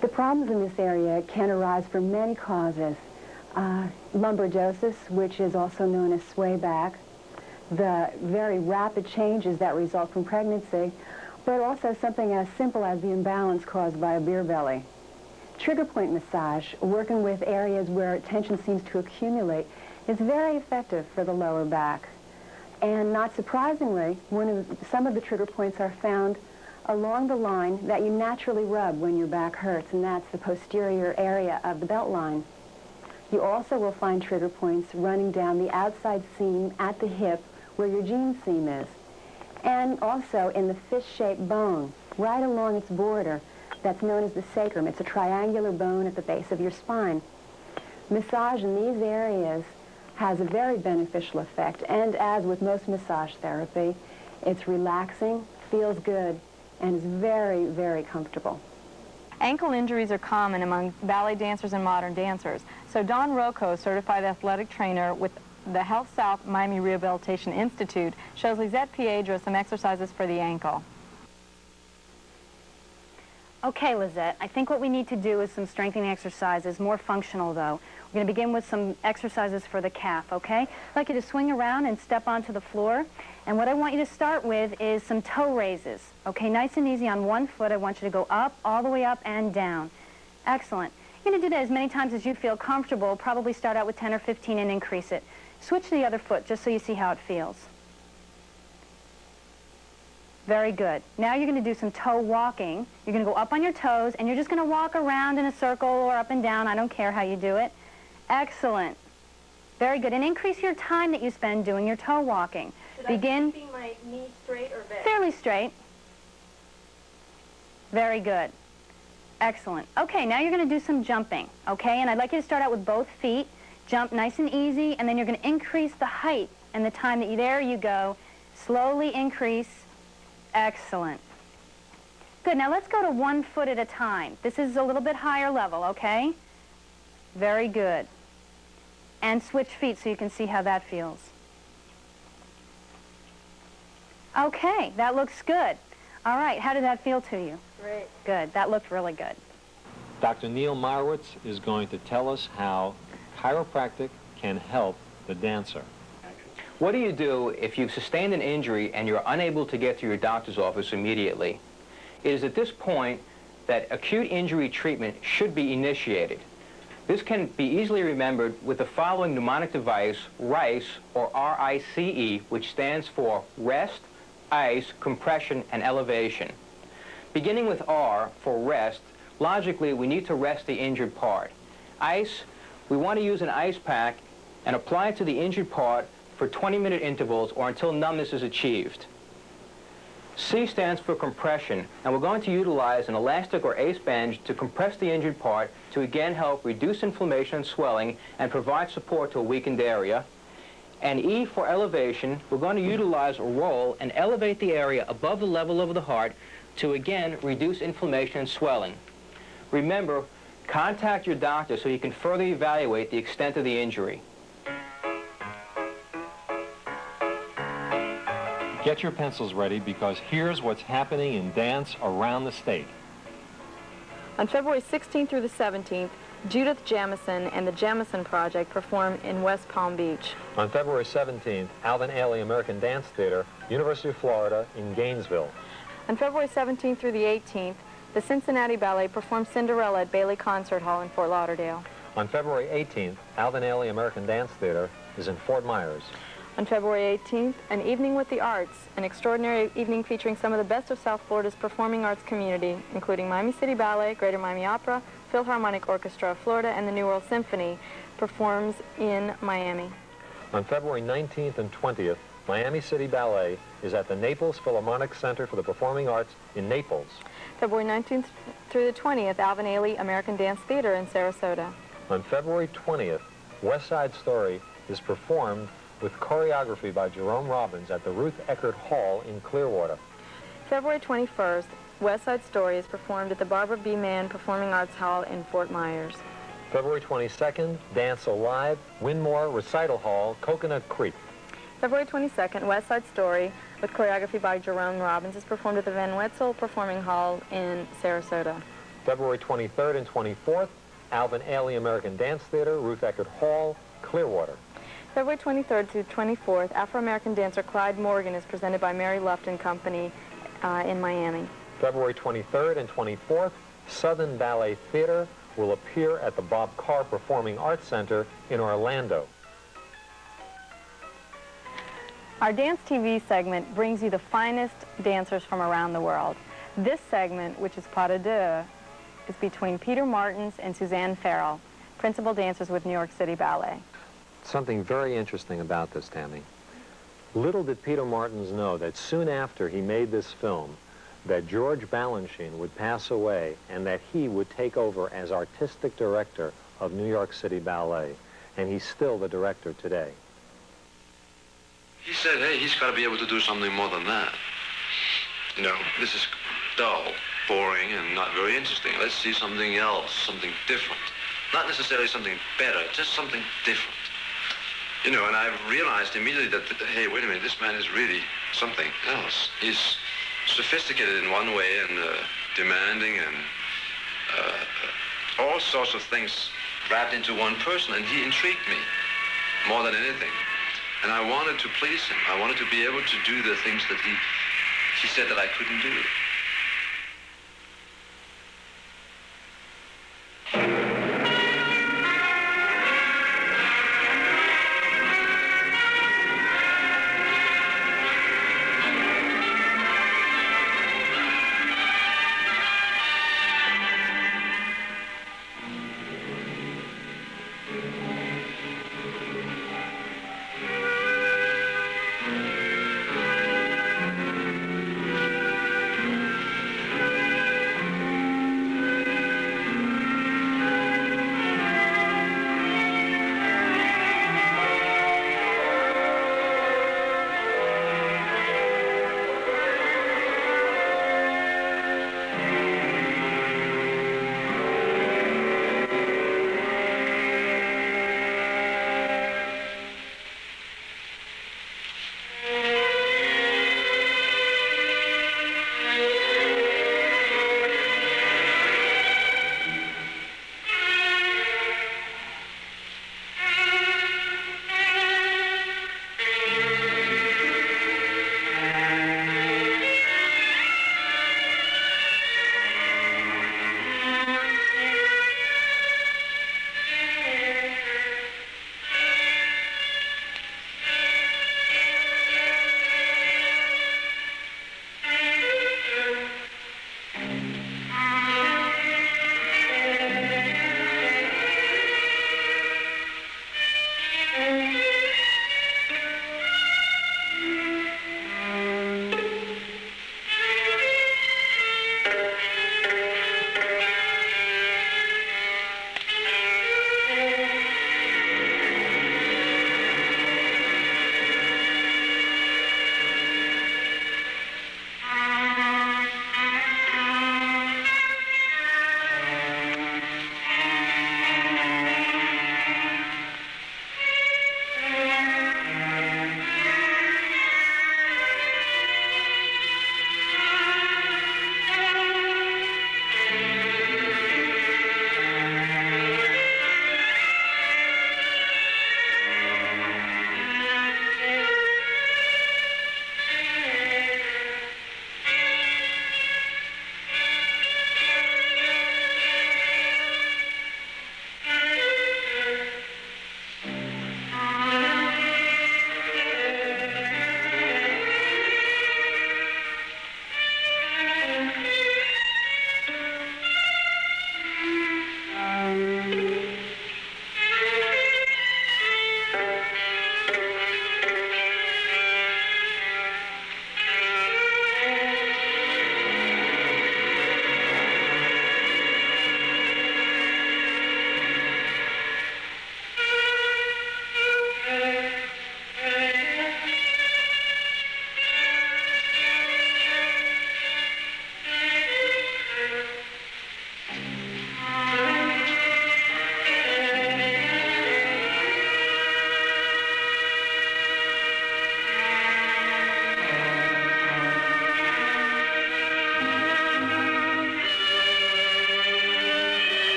[SPEAKER 9] The problems in this area can arise from many causes. Lumbridosis, which is also known as sway back, the very rapid changes that result from pregnancy, but also something as simple as the imbalance caused by a beer belly. Trigger point massage, working with areas where tension seems to accumulate, is very effective for the lower back. And not surprisingly, some of the trigger points are found along the line that you naturally rub when your back hurts, and that's the posterior area of the belt line. You also will find trigger points running down the outside seam at the hip where your jean seam is, and also in the fist-shaped bone right along its border that's known as the sacrum. It's a triangular bone at the base of your spine. Massage in these areas has a very beneficial effect, and as with most massage therapy, it's relaxing, feels good, and is very, very comfortable.
[SPEAKER 2] Ankle injuries are common among ballet dancers and modern dancers, so Don Rocco, certified athletic trainer with the Health South Miami Rehabilitation Institute, shows Lizette Piedra some exercises for the ankle.
[SPEAKER 8] Okay, Lizette, I think what we need to do is some strengthening exercises, more functional though. We're going to begin with some exercises for the calf, okay? I'd like you to swing around and step onto the floor. And what I want you to start with is some toe raises, okay? Nice and easy on one foot. I want you to go up, all the way up and down. Excellent. You're going to do that as many times as you feel comfortable. Probably start out with 10 or 15 and increase it. Switch to the other foot just so you see how it feels. Very good. Now you're going to do some toe walking. You're going to go up on your toes, and you're just going to walk around in a circle or up and down. I don't care how you do it. Excellent. Very good. And increase your time that you spend doing your toe walking.
[SPEAKER 6] Should I be keeping my knee straight or bent?
[SPEAKER 8] Fairly straight. Very good. Excellent. Okay, now you're going to do some jumping, okay? And I'd like you to start out with both feet. Jump nice and easy, and then you're going to increase the height and the time that you... There you go. Slowly increase. Excellent. Good. Now let's go to 1 foot at a time. This is a little bit higher level, okay? Very good. And switch feet so you can see how that feels. Okay, that looks good. All right, how did that feel to you?
[SPEAKER 6] Great.
[SPEAKER 8] Good. That looked really good.
[SPEAKER 10] Dr. Neil Meyerowitz is going to tell us how chiropractic can help the dancer.
[SPEAKER 7] What do you do if you've sustained an injury and you're unable to get to your doctor's office immediately? It is at this point that acute injury treatment should be initiated. This can be easily remembered with the following mnemonic device, RICE, or R-I-C-E, which stands for rest, ice, compression, and elevation. Beginning with R, for rest, logically we need to rest the injured part. Ice, we want to use an ice pack and apply it to the injured part for 20-minute intervals or until numbness is achieved. C stands for compression, and we're going to utilize an elastic or ACE band to compress the injured part to again help reduce inflammation and swelling and provide support to a weakened area. And E for elevation, we're going to utilize a roll and elevate the area above the level of the heart to again reduce inflammation and swelling. Remember, contact your doctor so you can further evaluate the extent of the injury.
[SPEAKER 10] Get your pencils ready, because here's what's happening in dance around the state.
[SPEAKER 2] On February 16th through the 17th, Judith Jamison and the Jamison Project perform in West Palm Beach.
[SPEAKER 10] On February 17th, Alvin Ailey American Dance Theater, University of Florida in Gainesville.
[SPEAKER 2] On February 17th through the 18th, the Cincinnati Ballet performs Cinderella at Bailey Concert Hall in Fort Lauderdale.
[SPEAKER 10] On February 18th, Alvin Ailey American Dance Theater is in Fort Myers.
[SPEAKER 2] On February 18th, An Evening with the Arts, an extraordinary evening featuring some of the best of South Florida's performing arts community, including Miami City Ballet, Greater Miami Opera, Philharmonic Orchestra of Florida, and the New World Symphony, performs in Miami.
[SPEAKER 10] On February 19th and 20th, Miami City Ballet is at the Naples Philharmonic Center for the Performing Arts in Naples.
[SPEAKER 2] February 19th through the 20th, Alvin Ailey American Dance Theater in Sarasota.
[SPEAKER 10] On February 20th, West Side Story is performed with choreography by Jerome Robbins at the Ruth Eckerd Hall in Clearwater.
[SPEAKER 2] February 21st, West Side Story is performed at the Barbara B. Mann Performing Arts Hall in Fort Myers.
[SPEAKER 10] February 22nd, Dance Alive, Winmore Recital Hall, Coconut Creek.
[SPEAKER 2] February 22nd, West Side Story, with choreography by Jerome Robbins, is performed at the Van Wetzel Performing Hall in Sarasota.
[SPEAKER 10] February 23rd and 24th, Alvin Ailey American Dance Theater, Ruth Eckerd Hall, Clearwater.
[SPEAKER 2] February 23rd to 24th, Afro-American dancer Clyde Morgan is presented by Mary Lufton Company in Miami.
[SPEAKER 10] February 23rd and 24th, Southern Ballet Theater will appear at the Bob Carr Performing Arts Center in Orlando.
[SPEAKER 2] Our Dance TV segment brings you the finest dancers from around the world. This segment, which is Pas de Deux, is between Peter Martins and Suzanne Farrell, principal dancers with New York City Ballet.
[SPEAKER 10] Something very interesting about this, Tammy. Little did Peter Martins know that soon after he made this film, that George Balanchine would pass away and that he would take over as artistic director of New York City Ballet. And he's still the director today.
[SPEAKER 15] He said, hey, he's got to be able to do something more than that. You know, this is dull, boring, and not very interesting. Let's see something else, something different. Not necessarily something better, just something different. You know, and I realized immediately that, hey, wait a minute, this man is really something else. He's sophisticated in one way and demanding and all sorts of things wrapped into one person, and he intrigued me more than anything. And I wanted to please him. I wanted to be able to do the things that he said that I couldn't do.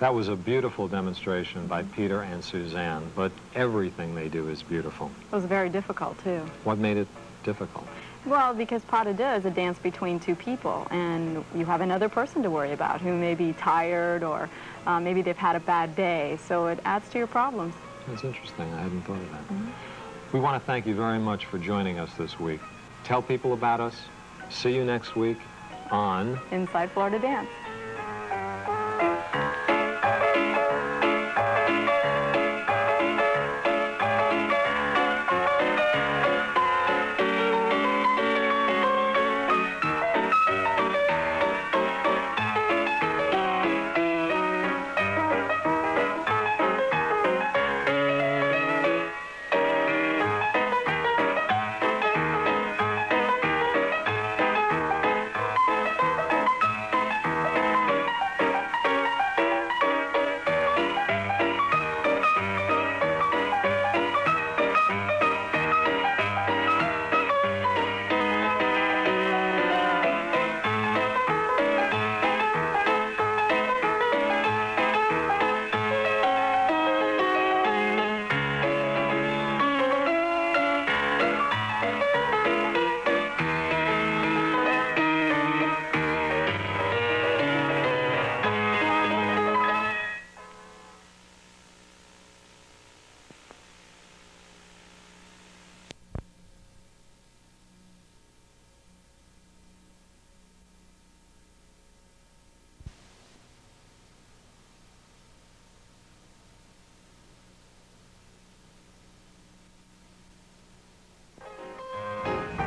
[SPEAKER 10] That was a beautiful demonstration by Peter and Suzanne, but everything they do is beautiful.
[SPEAKER 2] It was very difficult, too.
[SPEAKER 10] What made it difficult?
[SPEAKER 2] Well, because pas de deux is a dance between two people, and you have another person to worry about who may be tired or maybe they've had a bad day, so it adds to your problems.
[SPEAKER 10] That's interesting. I hadn't thought of that. We want to thank you very much for joining us this week. Tell people about us. See you next week on
[SPEAKER 2] Inside Florida Dance.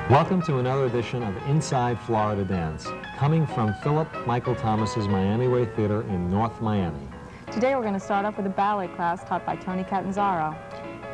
[SPEAKER 1] Welcome to another edition of Inside Florida Dance, coming from Philip Michael Thomas's Miami Way Theater in North Miami.
[SPEAKER 2] Today we're going to start off with a ballet class taught by Tony Catanzaro.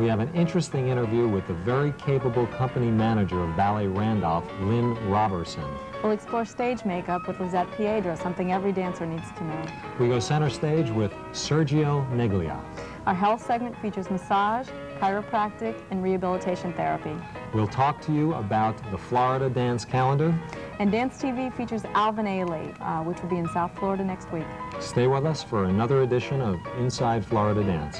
[SPEAKER 1] We have an interesting interview with the very capable company manager of Ballet Randolph, Lynn Robertson.
[SPEAKER 2] We'll explore stage makeup with Lizette Piedra, something every dancer needs to know.
[SPEAKER 1] We go center stage with Sergio Neglia.
[SPEAKER 2] Our health segment features massage, chiropractic, and rehabilitation therapy.
[SPEAKER 1] We'll talk to you about the Florida dance calendar.
[SPEAKER 2] And Dance TV features Alvin Ailey, which will be in South Florida next week.
[SPEAKER 1] Stay with us for another edition of Inside Florida Dance.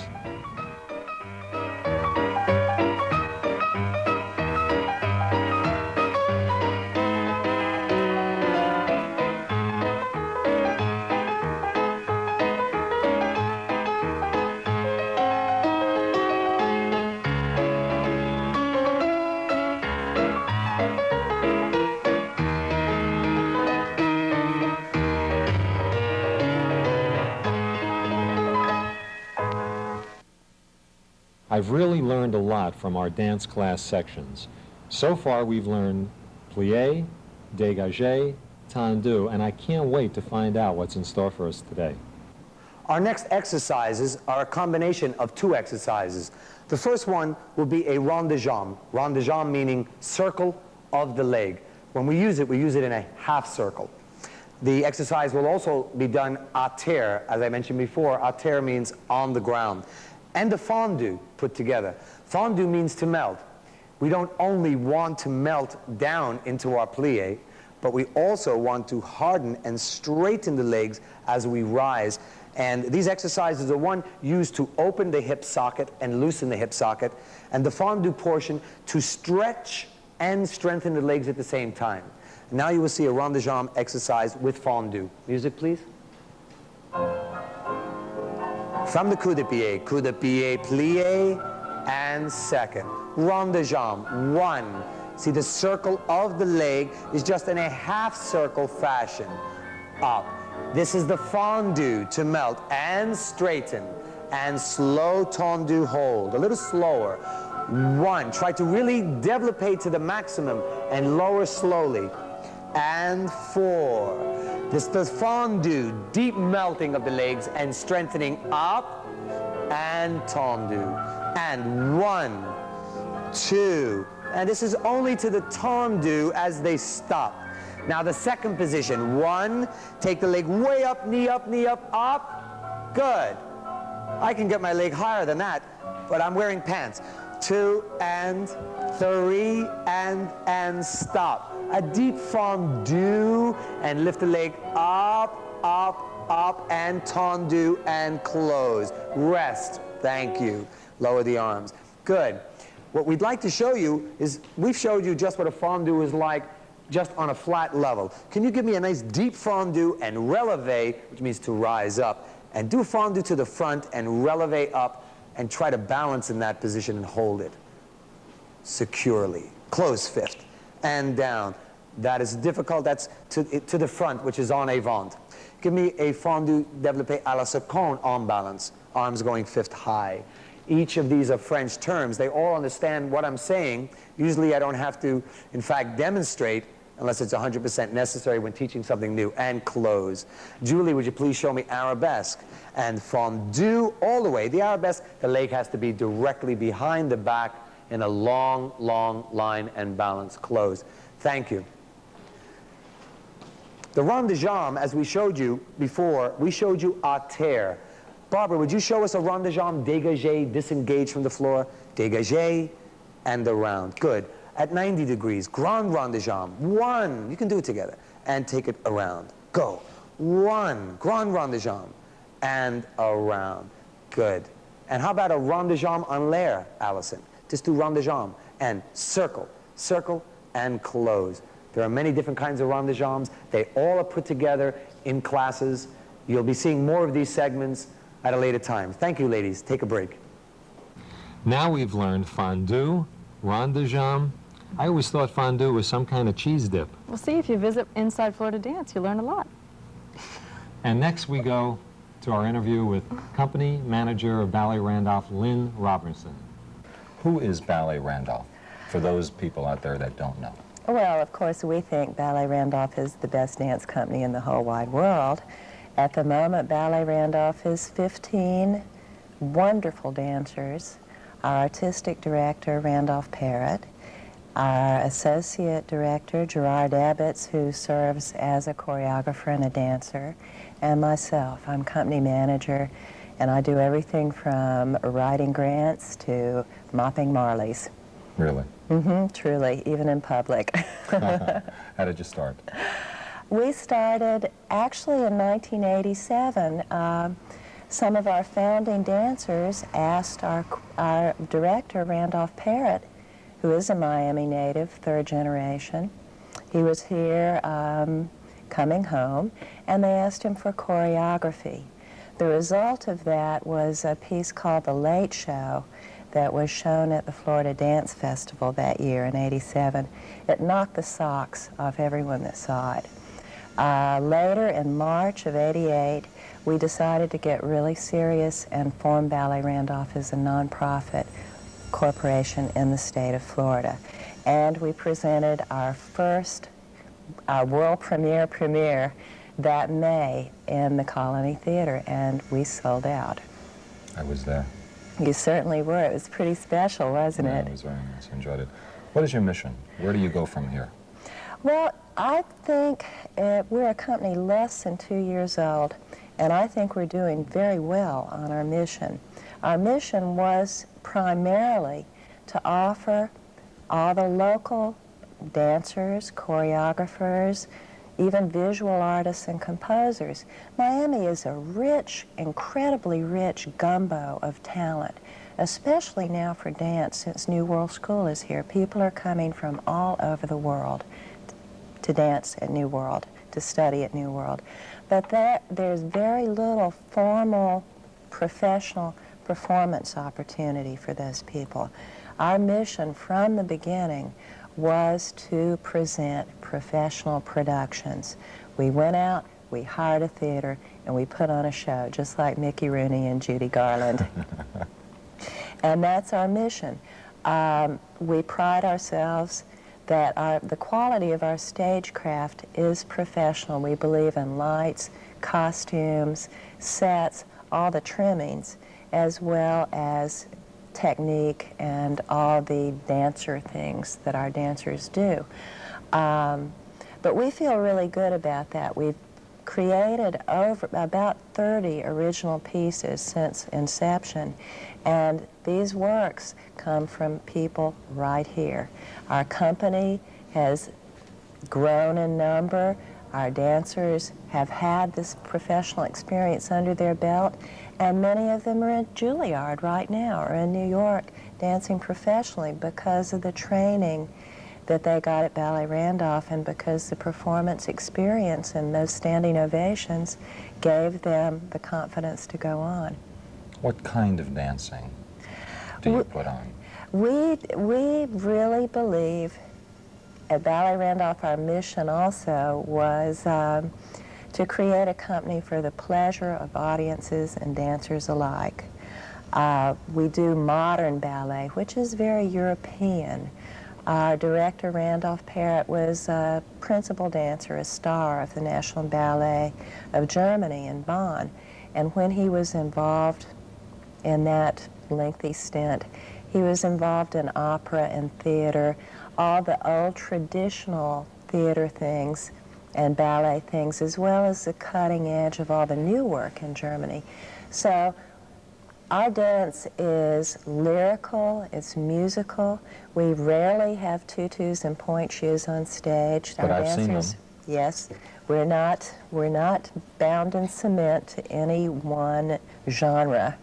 [SPEAKER 1] I've really learned a lot from our dance class sections. So far we've learned plie, dégagé, tendu, and I can't wait to find out what's in store for us today.
[SPEAKER 3] Our next exercises are a combination of two exercises. The first one will be a rond de jambe. Rond de jambe meaning circle of the leg. When we use it in a half circle. The exercise will also be done à terre. As I mentioned before, à terre means on the ground. And a fondu put together. Fondu means to melt. We don't only want to melt down into our plie, but we also want to harden and straighten the legs as we rise. And these exercises are one used to open the hip socket and loosen the hip socket, and the fondu portion to stretch and strengthen the legs at the same time. Now you will see a rond de jambe exercise with fondu. Music, please. From the coup de pied, plie, and second. Rond de jambe, one. See, the circle of the leg is just in a half circle fashion. Up. This is the fondu to melt and straighten. And slow tendu hold, a little slower. One. Try to really développer to the maximum and lower slowly. And four. This is the fondu, deep melting of the legs and strengthening up and tendu. And one, two, and this is only to the tendu as they stop. Now the second position, one, take the leg way up, knee up, knee up, up. Good. I can get my leg higher than that, but I'm wearing pants. 2 and 3 and stop. A deep fondu and lift the leg up, up, up and tendu and close. Rest. Thank you. Lower the arms. Good. What we'd like to show you is, we've showed you just what a fondue is like just on a flat level. Can you give me a nice deep fondue and releve, which means to rise up, and do fondue to the front and releve up and try to balance in that position and hold it securely. Close fifth and down. That is difficult. That's to the front, which is en avant. Give me a fondue développé à la seconde en balance. Arms going fifth high. Each of these are French terms. They all understand what I'm saying. Usually I don't have to, in fact, demonstrate unless it's 100% necessary when teaching something new. And close. Julie, would you please show me arabesque? And fondue all the way. The arabesque, the leg has to be directly behind the back in a long, long line and balance. Close. Thank you. The rond de jambe, as we showed you before, we showed you à terre. Barbara, would you show us a rond de jambe dégagé, disengaged from the floor? Dégagé and around. Good. At 90 degrees, grand rond de jambe. One. You can do it together. And take it around. Go. One. Grand rond de jambe. And around. Good. And how about a rond de jambe en l'air, Allison? Just do rond de jambe. And circle. Circle and close. There are many different kinds of rond de jambes. They all are put together in classes. You'll be seeing more of these segments at a later time. Thank you, ladies. Take a break.
[SPEAKER 1] Now we've learned fondue, rond de jambe. I always thought fondue was some kind of cheese dip.
[SPEAKER 2] Well, see, if you visit Inside Florida Dance, you learn a lot.
[SPEAKER 1] And next we go to our interview with company manager of Ballet Randolph, Lynn Robertson.
[SPEAKER 11] Who is Ballet Randolph, for those people out there that don't know?
[SPEAKER 16] Well, of course, we think Ballet Randolph is the best dance company in the whole wide world. At the moment, Ballet Randolph is 15 wonderful dancers. Our artistic director, Randolph Parrott. Our associate director, Gerard Ebbets, who serves as a choreographer and a dancer. And myself, I'm company manager, and I do everything from writing grants to mopping Marleys.
[SPEAKER 11] Really?
[SPEAKER 16] Mm-hmm, truly, even in public.
[SPEAKER 11] How did you start?
[SPEAKER 16] We started actually in 1987. Some of our founding dancers asked our director, Randolph Parrott, who is a Miami native, third generation. He was here coming home, and they asked him for choreography. The result of that was a piece called The Late Show that was shown at the Florida Dance Festival that year in '87. It knocked the socks off everyone that saw it. Later, in March of '88, we decided to get really serious and form Ballet Randolph as a nonprofit corporation in the state of Florida. And we presented our first world premiere that May in the Colony Theater, and we sold out.
[SPEAKER 11] I was there.
[SPEAKER 16] You certainly were. It was pretty special, wasn't it?
[SPEAKER 11] It was very nice. I enjoyed it. What is your mission? Where do you go from here?
[SPEAKER 16] Well, I think we're a company less than 2 years old, and I think we're doing very well on our mission. Our mission was primarily to offer all the local dancers, choreographers, even visual artists and composers. Miami is a rich, incredibly rich gumbo of talent, especially now for dance since New World School is here. People are coming from all over the world to dance at New World, to study at New World. But there's very little formal, professional performance opportunity for those people. Our mission from the beginning was to present professional productions. We went out, we hired a theater, and we put on a show, just like Mickey Rooney and Judy Garland. And that's our mission. We pride ourselves that the quality of our stagecraft is professional. We believe in lights, costumes, sets, all the trimmings, as well as technique and all the dancer things that our dancers do. But we feel really good about that. We've created over about 30 original pieces since inception, and these works come from people right here. Our company has grown in number. Our dancers have had this professional experience under their belt, and many of them are at Juilliard right now or in New York dancing professionally because of the training that they got at Ballet Randolph and because the performance experience and those standing ovations gave them the confidence to go on.
[SPEAKER 11] What kind of dancing do you put on?
[SPEAKER 16] We really believe at Ballet Randolph, our mission also was to create a company for the pleasure of audiences and dancers alike. We do modern ballet, which is very European. Our director, Randolph Parrott, was a principal dancer, a star of the National Ballet of Germany in Bonn. And when he was involved in that lengthy stint, he was involved in opera and theater, all the old traditional theater things and ballet things, as well as the cutting edge of all the new work in Germany. So our dance is lyrical, it's musical. We rarely have tutus and point shoes on stage.
[SPEAKER 11] But
[SPEAKER 16] our
[SPEAKER 11] I've seen them.
[SPEAKER 16] Yes, we're not bound in cement to any one genre.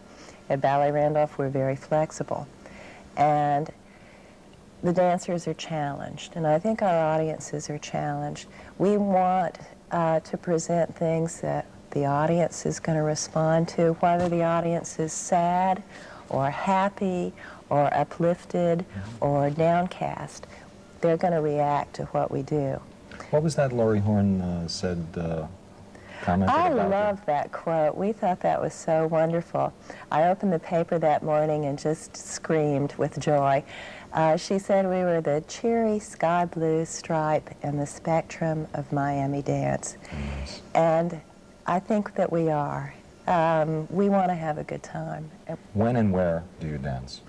[SPEAKER 16] At Ballet Randolph, we're very flexible. And the dancers are challenged, and I think our audiences are challenged. We want to present things that the audience is going to respond to, whether the audience is sad or happy or uplifted or downcast. They're going to react to what we do.
[SPEAKER 11] What was that Laurie Horn said, commented
[SPEAKER 16] I
[SPEAKER 11] about
[SPEAKER 16] love that quote. We thought that was so wonderful. I opened the paper that morning and just screamed with joy. She said we were the cheery sky blue stripe in the spectrum of Miami dance.
[SPEAKER 11] Yes.
[SPEAKER 16] And I think that we are. We want to have a good time.
[SPEAKER 11] When and where do you dance?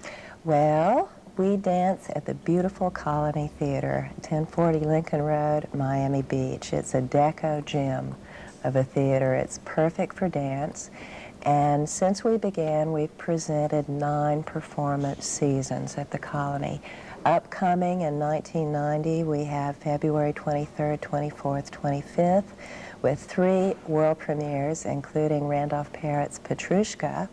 [SPEAKER 16] Well, we dance at the beautiful Colony Theater, 1040 Lincoln Road, Miami Beach. It's a deco gem of a theater. It's perfect for dance. And since we began, we've presented 9 performance seasons at the Colony. Upcoming in 1990, we have February 23rd, 24th, 25th, with 3 world premieres, including Randolph Parrott's Petrushka.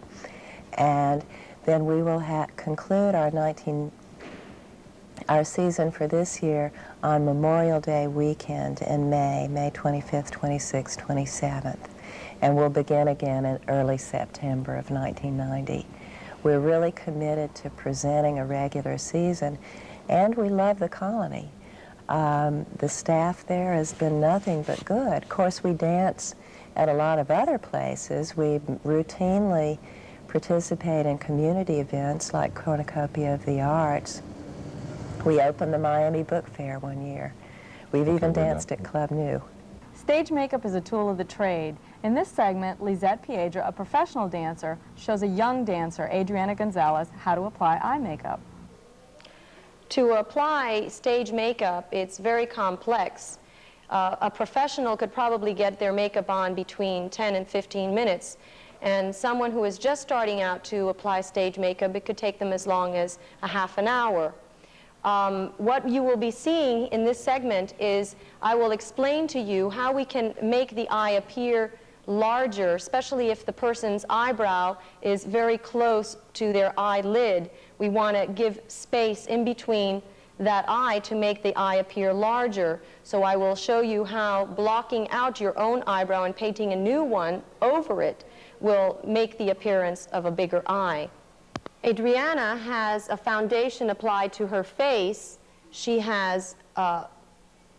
[SPEAKER 16] And then we will conclude our season for this year on Memorial Day weekend in May 25th, 26th, 27th. And we'll begin again in early September of 1990. We're really committed to presenting a regular season, and we love the Colony. The staff there has been nothing but good. Of course, we dance at a lot of other places. We routinely participate in community events like Cornucopia of the Arts. We opened the Miami Book Fair one year. We've even danced at Club New.
[SPEAKER 2] Stage makeup is a tool of the trade. In this segment, Lisette Piedra, a professional dancer, shows a young dancer, Adriana Gonzalez, how to apply eye makeup.
[SPEAKER 17] To apply stage makeup, it's very complex. A professional could probably get their makeup on between 10 and 15 minutes. And someone who is just starting out to apply stage makeup, it could take them as long as a half an hour. What you will be seeing in this segment is I will explain to you how we can make the eye appear larger, especially if the person's eyebrow is very close to their eyelid. We want to give space in between that eye to make the eye appear larger. So I will show you how blocking out your own eyebrow and painting a new one over it will make the appearance of a bigger eye. Adriana has a foundation applied to her face. She has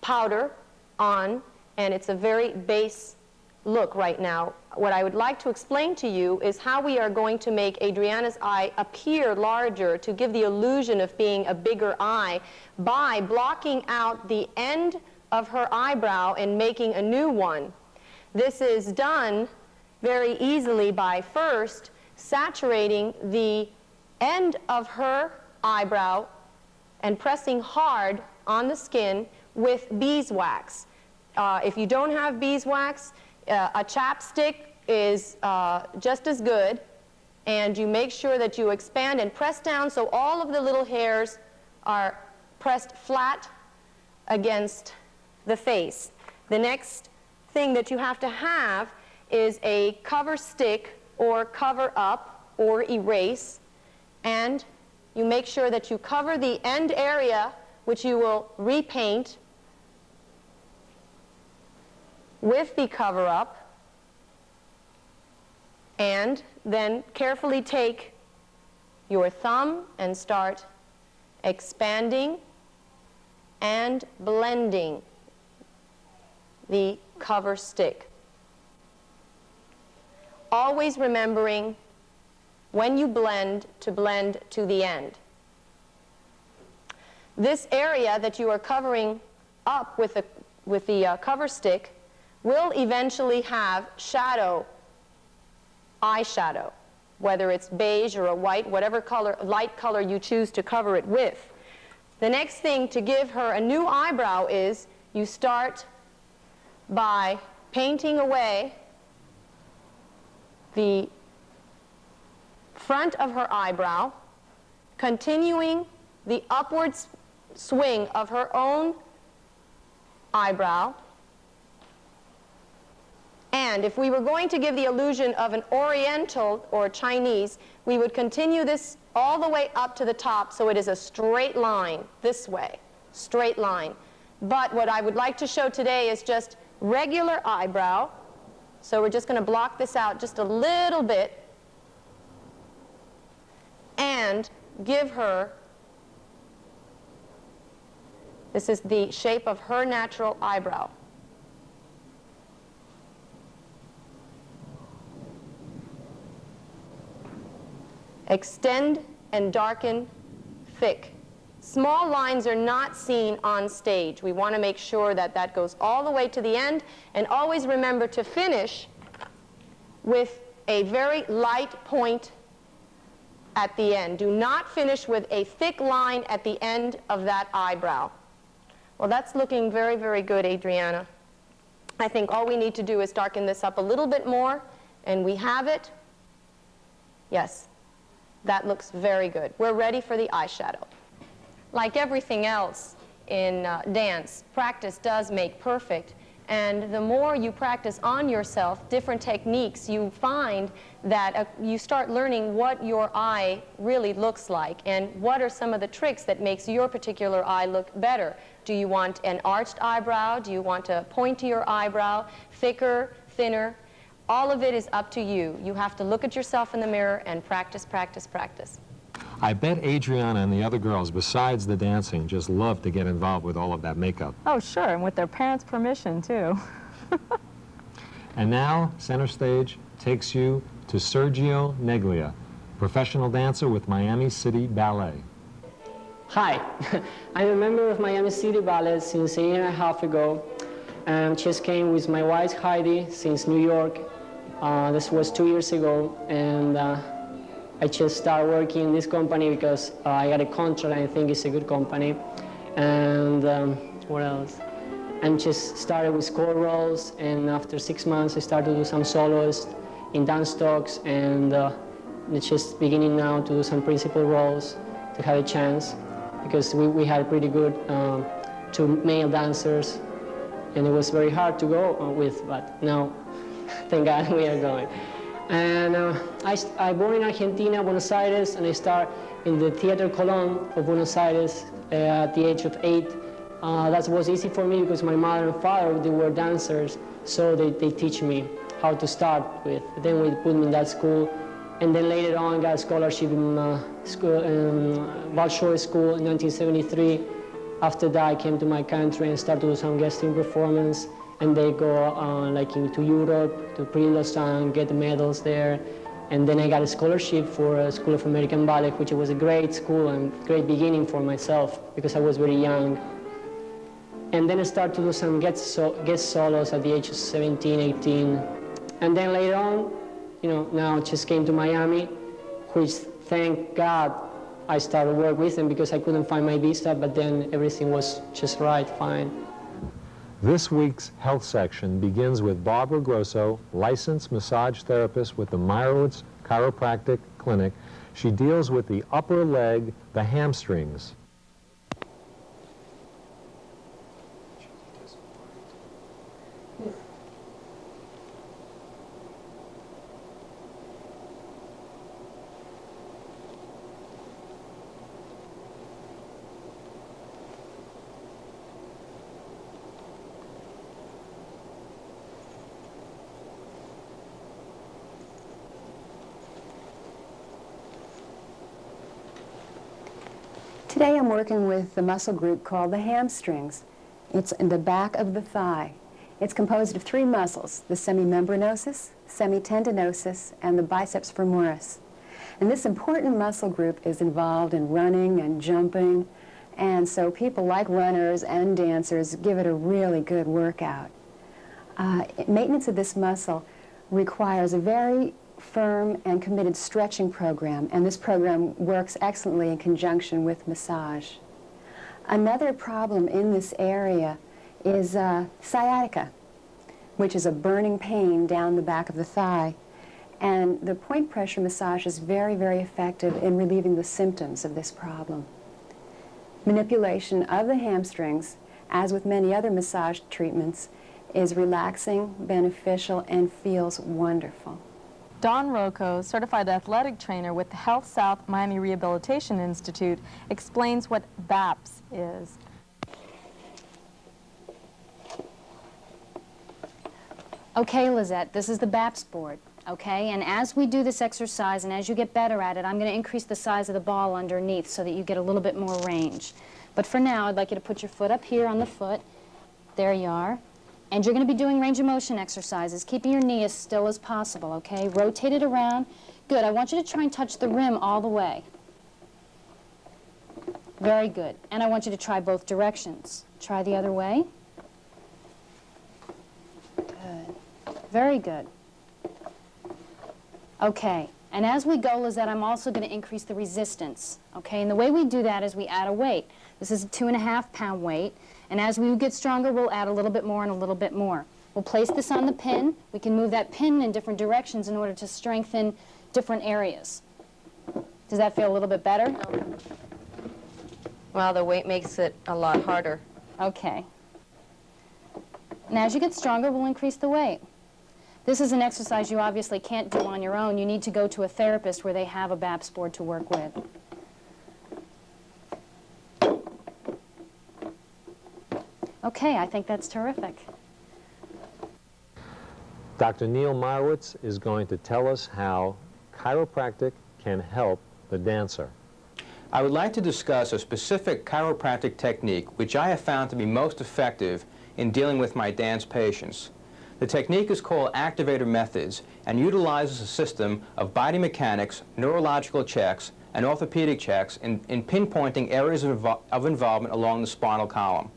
[SPEAKER 17] powder on, and it's a very base look right now. What I would like to explain to you is how we are going to make Adriana's eye appear larger to give the illusion of being a bigger eye by blocking out the end of her eyebrow and making a new one. This is done very easily by first saturating the end of her eyebrow and pressing hard on the skin with beeswax. If you don't have beeswax, a chapstick is just as good, and you make sure that you expand and press down so all of the little hairs are pressed flat against the face. The next thing that you have to have is a cover stick or cover up or erase, and you make sure that you cover the end area, which you will repaint with the cover up, and then carefully take your thumb and start expanding and blending the cover stick. Always remembering when you blend to the end. This area that you are covering up with the cover stick will eventually have shadow, eyeshadow, whether it's beige or a white, whatever color, light color you choose to cover it with. The next thing to give her a new eyebrow is you start by painting away the front of her eyebrow, continuing the upward swing of her own eyebrow. And if we were going to give the illusion of an Oriental or Chinese, we would continue this all the way up to the top so it is a straight line this way, straight line. But what I would like to show today is just regular eyebrow. So we're just going to block this out just a little bit and give her, this is the shape of her natural eyebrow. Extend and darken thick. Small lines are not seen on stage. We want to make sure that that goes all the way to the end, and always remember to finish with a very light point at the end. Do not finish with a thick line at the end of that eyebrow. Well, that's looking very, very good, Adriana. I think all we need to do is darken this up a little bit more, and we have it. Yes, that looks very good. We're ready for the eyeshadow. Like everything else in dance, practice does make perfect. And the more you practice on yourself, different techniques, you find that you start learning what your eye really looks like and what are some of the tricks that makes your particular eye look better. Do you want an arched eyebrow? Do you want a pointier eyebrow? Thicker, thinner? All of it is up to you. You have to look at yourself in the mirror and practice, practice, practice.
[SPEAKER 1] I bet Adriana and the other girls, besides the dancing, just love to get involved with all of that makeup.
[SPEAKER 2] Oh, sure, and with their parents' permission, too.
[SPEAKER 1] And now, center stage takes you to Sergio Neglia, professional dancer with Miami City Ballet.
[SPEAKER 18] Hi, I'm a member of Miami City Ballet since a year and a half ago. Just came with my wife Heidi since New York. This was 2 years ago, and I just started working in this company because I got a contract and I think it's a good company. And what else? And just started with score roles, and after 6 months I started to do some soloists in dance talks, and it's just beginning now to do some principal roles to have a chance, because we had pretty good 2 male dancers, and it was very hard to go with, but now, thank God, we are going. And I born in Argentina, Buenos Aires, and I started in the Theater Colón of Buenos Aires at the age of 8. That was easy for me because my mother and father, they were dancers, so they teach me how to start with. Then we put me in that school, and then later on I got a scholarship in Bolshoi School in 1973. After that, I came to my country and started to do some guesting performance. And they go like into Europe, to Prix de Lausanne, get the medals there. And then I got a scholarship for a School of American Ballet, which was a great school and great beginning for myself because I was very young. And then I started to do some guest solos at the age of 17, 18. And then later on, you know, now I just came to Miami, which thank God I started work with them because I couldn't find my visa, but then everything was just right, fine.
[SPEAKER 1] This week's health section begins with Barbara Grosso, licensed massage therapist with the Meyerowitz Chiropractic Clinic. She deals with the upper leg, the hamstrings.
[SPEAKER 9] Today I'm working with the muscle group called the hamstrings. It's in the back of the thigh. It's composed of 3 muscles, the semimembranosus, semitendinosus, and the biceps femoris. And this important muscle group is involved in running and jumping, and so people like runners and dancers give it a really good workout. Maintenance of this muscle requires a very firm and committed stretching program, and this program works excellently in conjunction with massage. Another problem in this area is sciatica, which is a burning pain down the back of the thigh. And the point pressure massage is very, very effective in relieving the symptoms of this problem. Manipulation of the hamstrings, as with many other massage treatments, is relaxing, beneficial, and feels wonderful.
[SPEAKER 2] Dawn Rocco, certified athletic trainer with the Health South Miami Rehabilitation Institute, explains what BAPS is.
[SPEAKER 8] Okay, Lizette, this is the BAPS board, okay? And as we do this exercise and as you get better at it, I'm going to increase the size of the ball underneath so that you get a little bit more range. But for now, I'd like you to put your foot up here on the foot. There you are. And you're going to be doing range of motion exercises, keeping your knee as still as possible, okay? Rotate it around. Good. I want you to try and touch the rim all the way. Very good. And I want you to try both directions. Try the other way. Good. Very good. Okay. And as we go, Lizette, I'm also going to increase the resistance, okay? And the way we do that is we add a weight. This is a 2.5-pound weight. And as we get stronger, we'll add a little bit more and a little bit more. We'll place this on the pin. We can move that pin in different directions in order to strengthen different areas. Does that feel a little bit better?
[SPEAKER 17] Well, the weight makes it a lot harder.
[SPEAKER 8] Okay. And as you get stronger, we'll increase the weight. This is an exercise you obviously can't do on your own. You need to go to a therapist where they have a BAPS board to work with. Okay, I think that's terrific.
[SPEAKER 10] Dr. Neil Meyerowitz is going to tell us how chiropractic can help the dancer.
[SPEAKER 7] I would like to discuss a specific chiropractic technique which I have found to be most effective in dealing with my dance patients. The technique is called activator methods and utilizes a system of body mechanics, neurological checks, and orthopedic checks in pinpointing areas of involvement along the spinal column.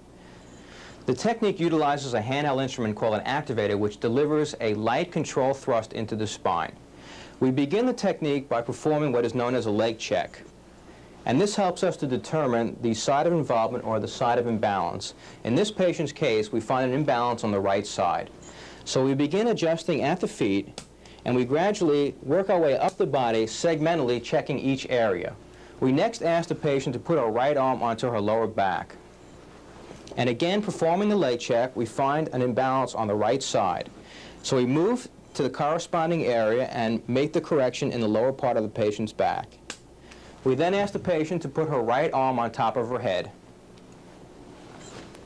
[SPEAKER 7] The technique utilizes a handheld instrument called an activator which delivers a light control thrust into the spine. We begin the technique by performing what is known as a leg check. And this helps us to determine the side of involvement or the side of imbalance. In this patient's case, we find an imbalance on the right side. So we begin adjusting at the feet, and we gradually work our way up the body, segmentally checking each area. We next ask the patient to put her right arm onto her lower back. And again, performing the leg check, we find an imbalance on the right side. So we move to the corresponding area and make the correction in the lower part of the patient's back. We then ask the patient to put her right arm on top of her head.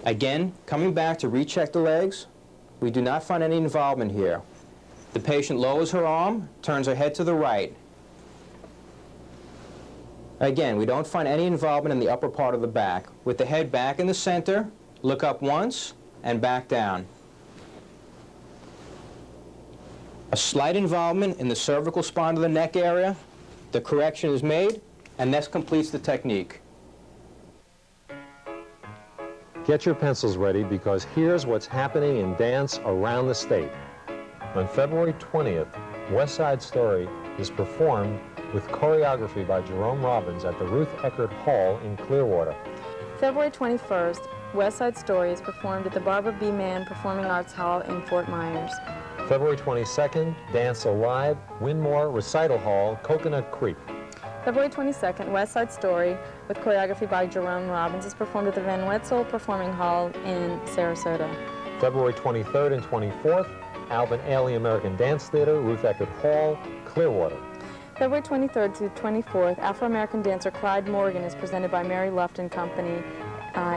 [SPEAKER 7] Again, coming back to recheck the legs, we do not find any involvement here. The patient lowers her arm, turns her head to the right. Again, we don't find any involvement in the upper part of the back. With the head back in the center, look up once and back down. A slight involvement in the cervical spine of the neck area. The correction is made, and this completes the technique.
[SPEAKER 10] Get your pencils ready because here's what's happening in dance around the state. On February 20th, West Side Story is performed with choreography by Jerome Robbins at the Ruth Eckerd Hall in Clearwater.
[SPEAKER 2] February 21st, West Side Story is performed at the Barbara B. Mann Performing Arts Hall in Fort Myers.
[SPEAKER 10] February 22nd, Dance Alive, Winmore Recital Hall, Coconut Creek.
[SPEAKER 2] February 22nd, West Side Story, with choreography by Jerome Robbins, is performed at the Van Wetzel Performing Hall in Sarasota.
[SPEAKER 10] February 23rd and 24th, Alvin Ailey American Dance Theater, Ruth Eckerd Hall, Clearwater.
[SPEAKER 2] February 23rd to 24th, Afro-American dancer Clyde Morgan is presented by Mary Lufton Company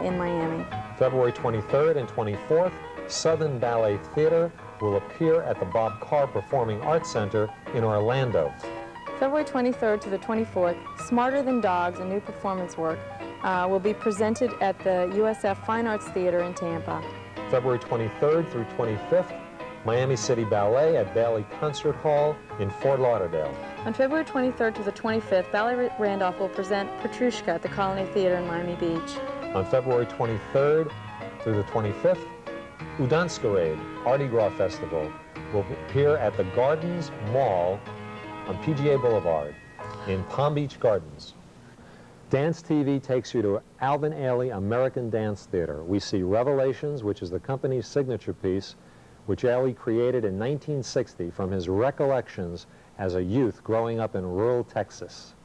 [SPEAKER 2] in Miami.
[SPEAKER 10] February 23rd and 24th, Southern Ballet Theater will appear at the Bob Carr Performing Arts Center in Orlando.
[SPEAKER 2] February 23rd to the 24th, Smarter Than Dogs, a new performance work, will be presented at the USF Fine Arts Theater in Tampa.
[SPEAKER 10] February 23rd through 25th, Miami City Ballet at Bailey Concert Hall in Fort Lauderdale.
[SPEAKER 2] On February 23rd to the 25th, Ballet Randolph will present Petrushka at the Colony Theater in Miami Beach.
[SPEAKER 10] On February 23rd through the 25th, Udanskarade Mardi Gras Festival will appear at the Gardens Mall on PGA Boulevard in Palm Beach Gardens. Dance TV takes you to Alvin Ailey American Dance Theater. We see Revelations, which is the company's signature piece, which Ailey created in 1960 from his recollections as a youth growing up in rural Texas.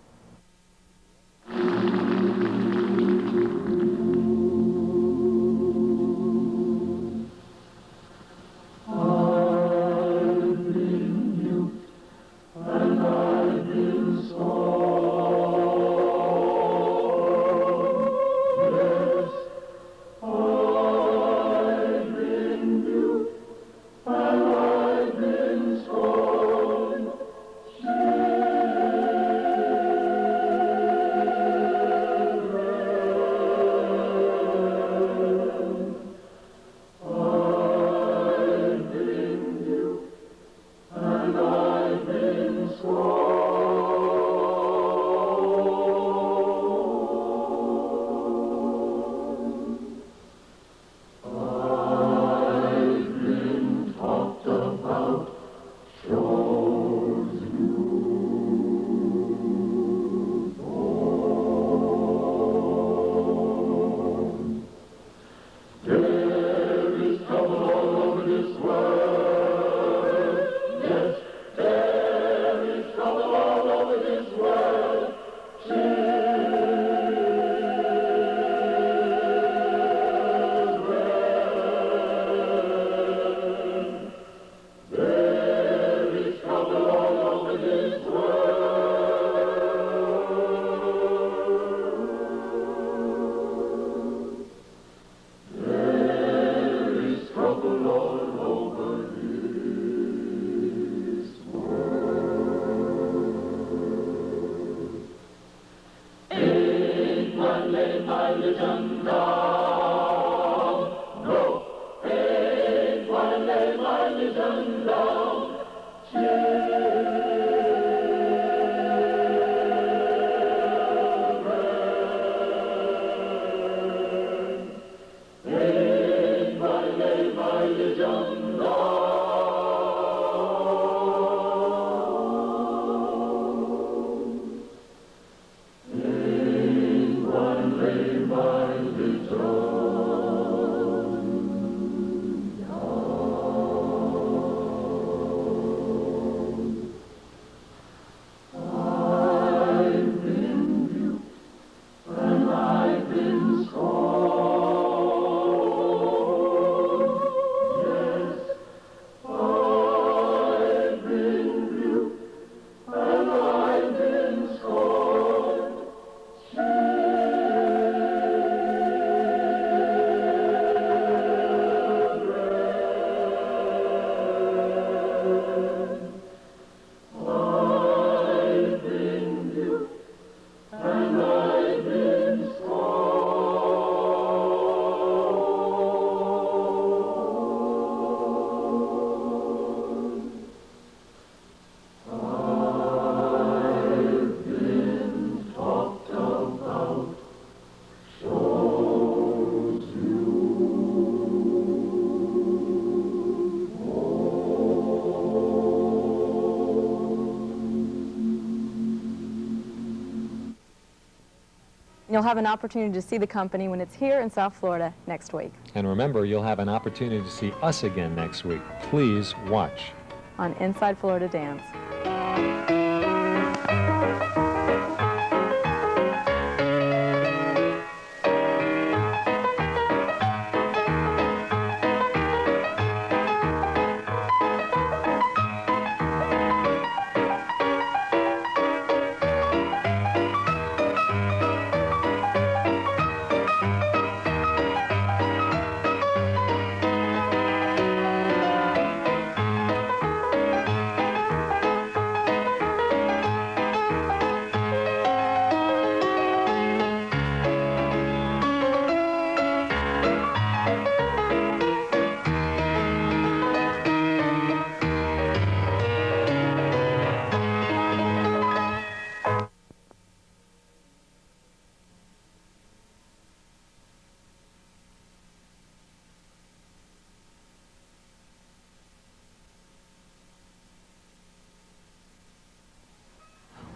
[SPEAKER 2] You'll have an opportunity to see the company when it's here in South Florida next week.
[SPEAKER 10] And remember, you'll have an opportunity to see us again next week. Please watch
[SPEAKER 2] On Inside Florida Dance.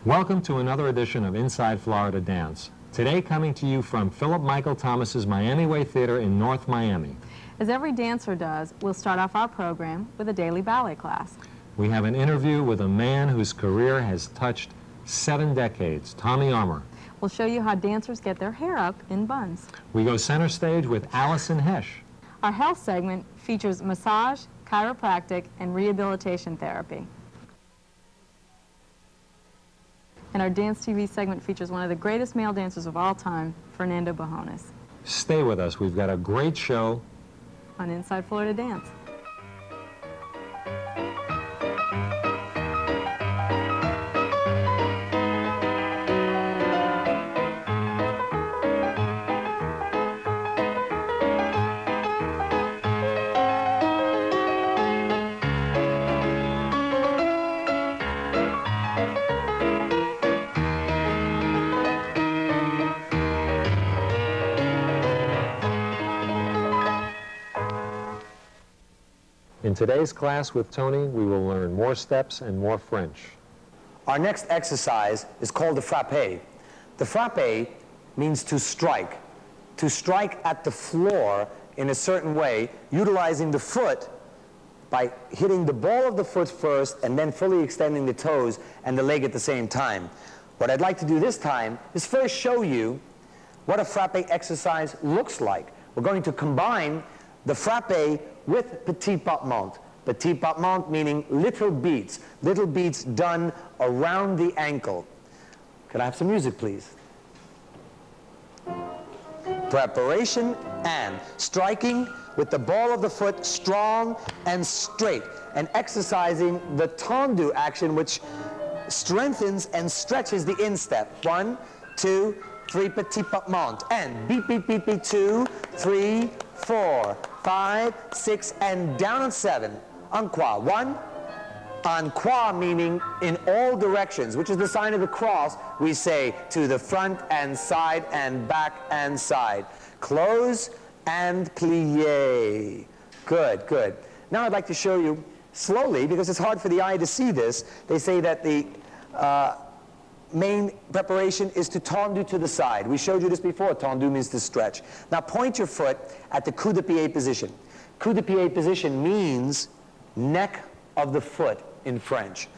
[SPEAKER 10] Welcome to another edition of Inside Florida Dance. Today coming to you from Philip Michael Thomas's Miami Way Theater in North Miami.
[SPEAKER 2] As every dancer does, we'll start off our program with a daily ballet class.
[SPEAKER 10] We have an interview with a man whose career has touched 7 decades, Tommy Armour.
[SPEAKER 2] We'll show you how dancers get their hair up in buns.
[SPEAKER 10] We go center stage with Allison Hesh.
[SPEAKER 2] Our health segment features massage, chiropractic, and rehabilitation therapy. And our Dance TV segment features one of the greatest male dancers of all time, Fernando Bajones.
[SPEAKER 10] Stay with us. We've got a great show
[SPEAKER 2] on Inside Florida Dance.
[SPEAKER 10] In today's class with Tony, we will learn more steps and more French.
[SPEAKER 3] Our next exercise is called the frappe. The frappe means to strike at the floor in a certain way, utilizing the foot by hitting the ball of the foot first and then fully extending the toes and the leg at the same time. What I'd like to do this time is first show you what a frappe exercise looks like. We're going to combine the frappe with petit battement. Petit battement meaning little beats done around the ankle. Could I have some music, please? Preparation and striking with the ball of the foot strong and straight, and exercising the tendu action, which strengthens and stretches the instep. 1, 2, 3, petit battement, and beat, beat, beat, beat, 2, 3, 4, 5, 6, and down on 7. En croix. 1. En croix meaning in all directions, which is the sign of the cross. We say to the front and side and back and side. Close and plie. Good, good. Now I'd like to show you slowly, because it's hard for the eye to see this. They say that the main preparation is to tendu to the side. We showed you this before. Tendu means to stretch. Now point your foot at the coup de pied position. Coup de pied position means neck of the foot in French.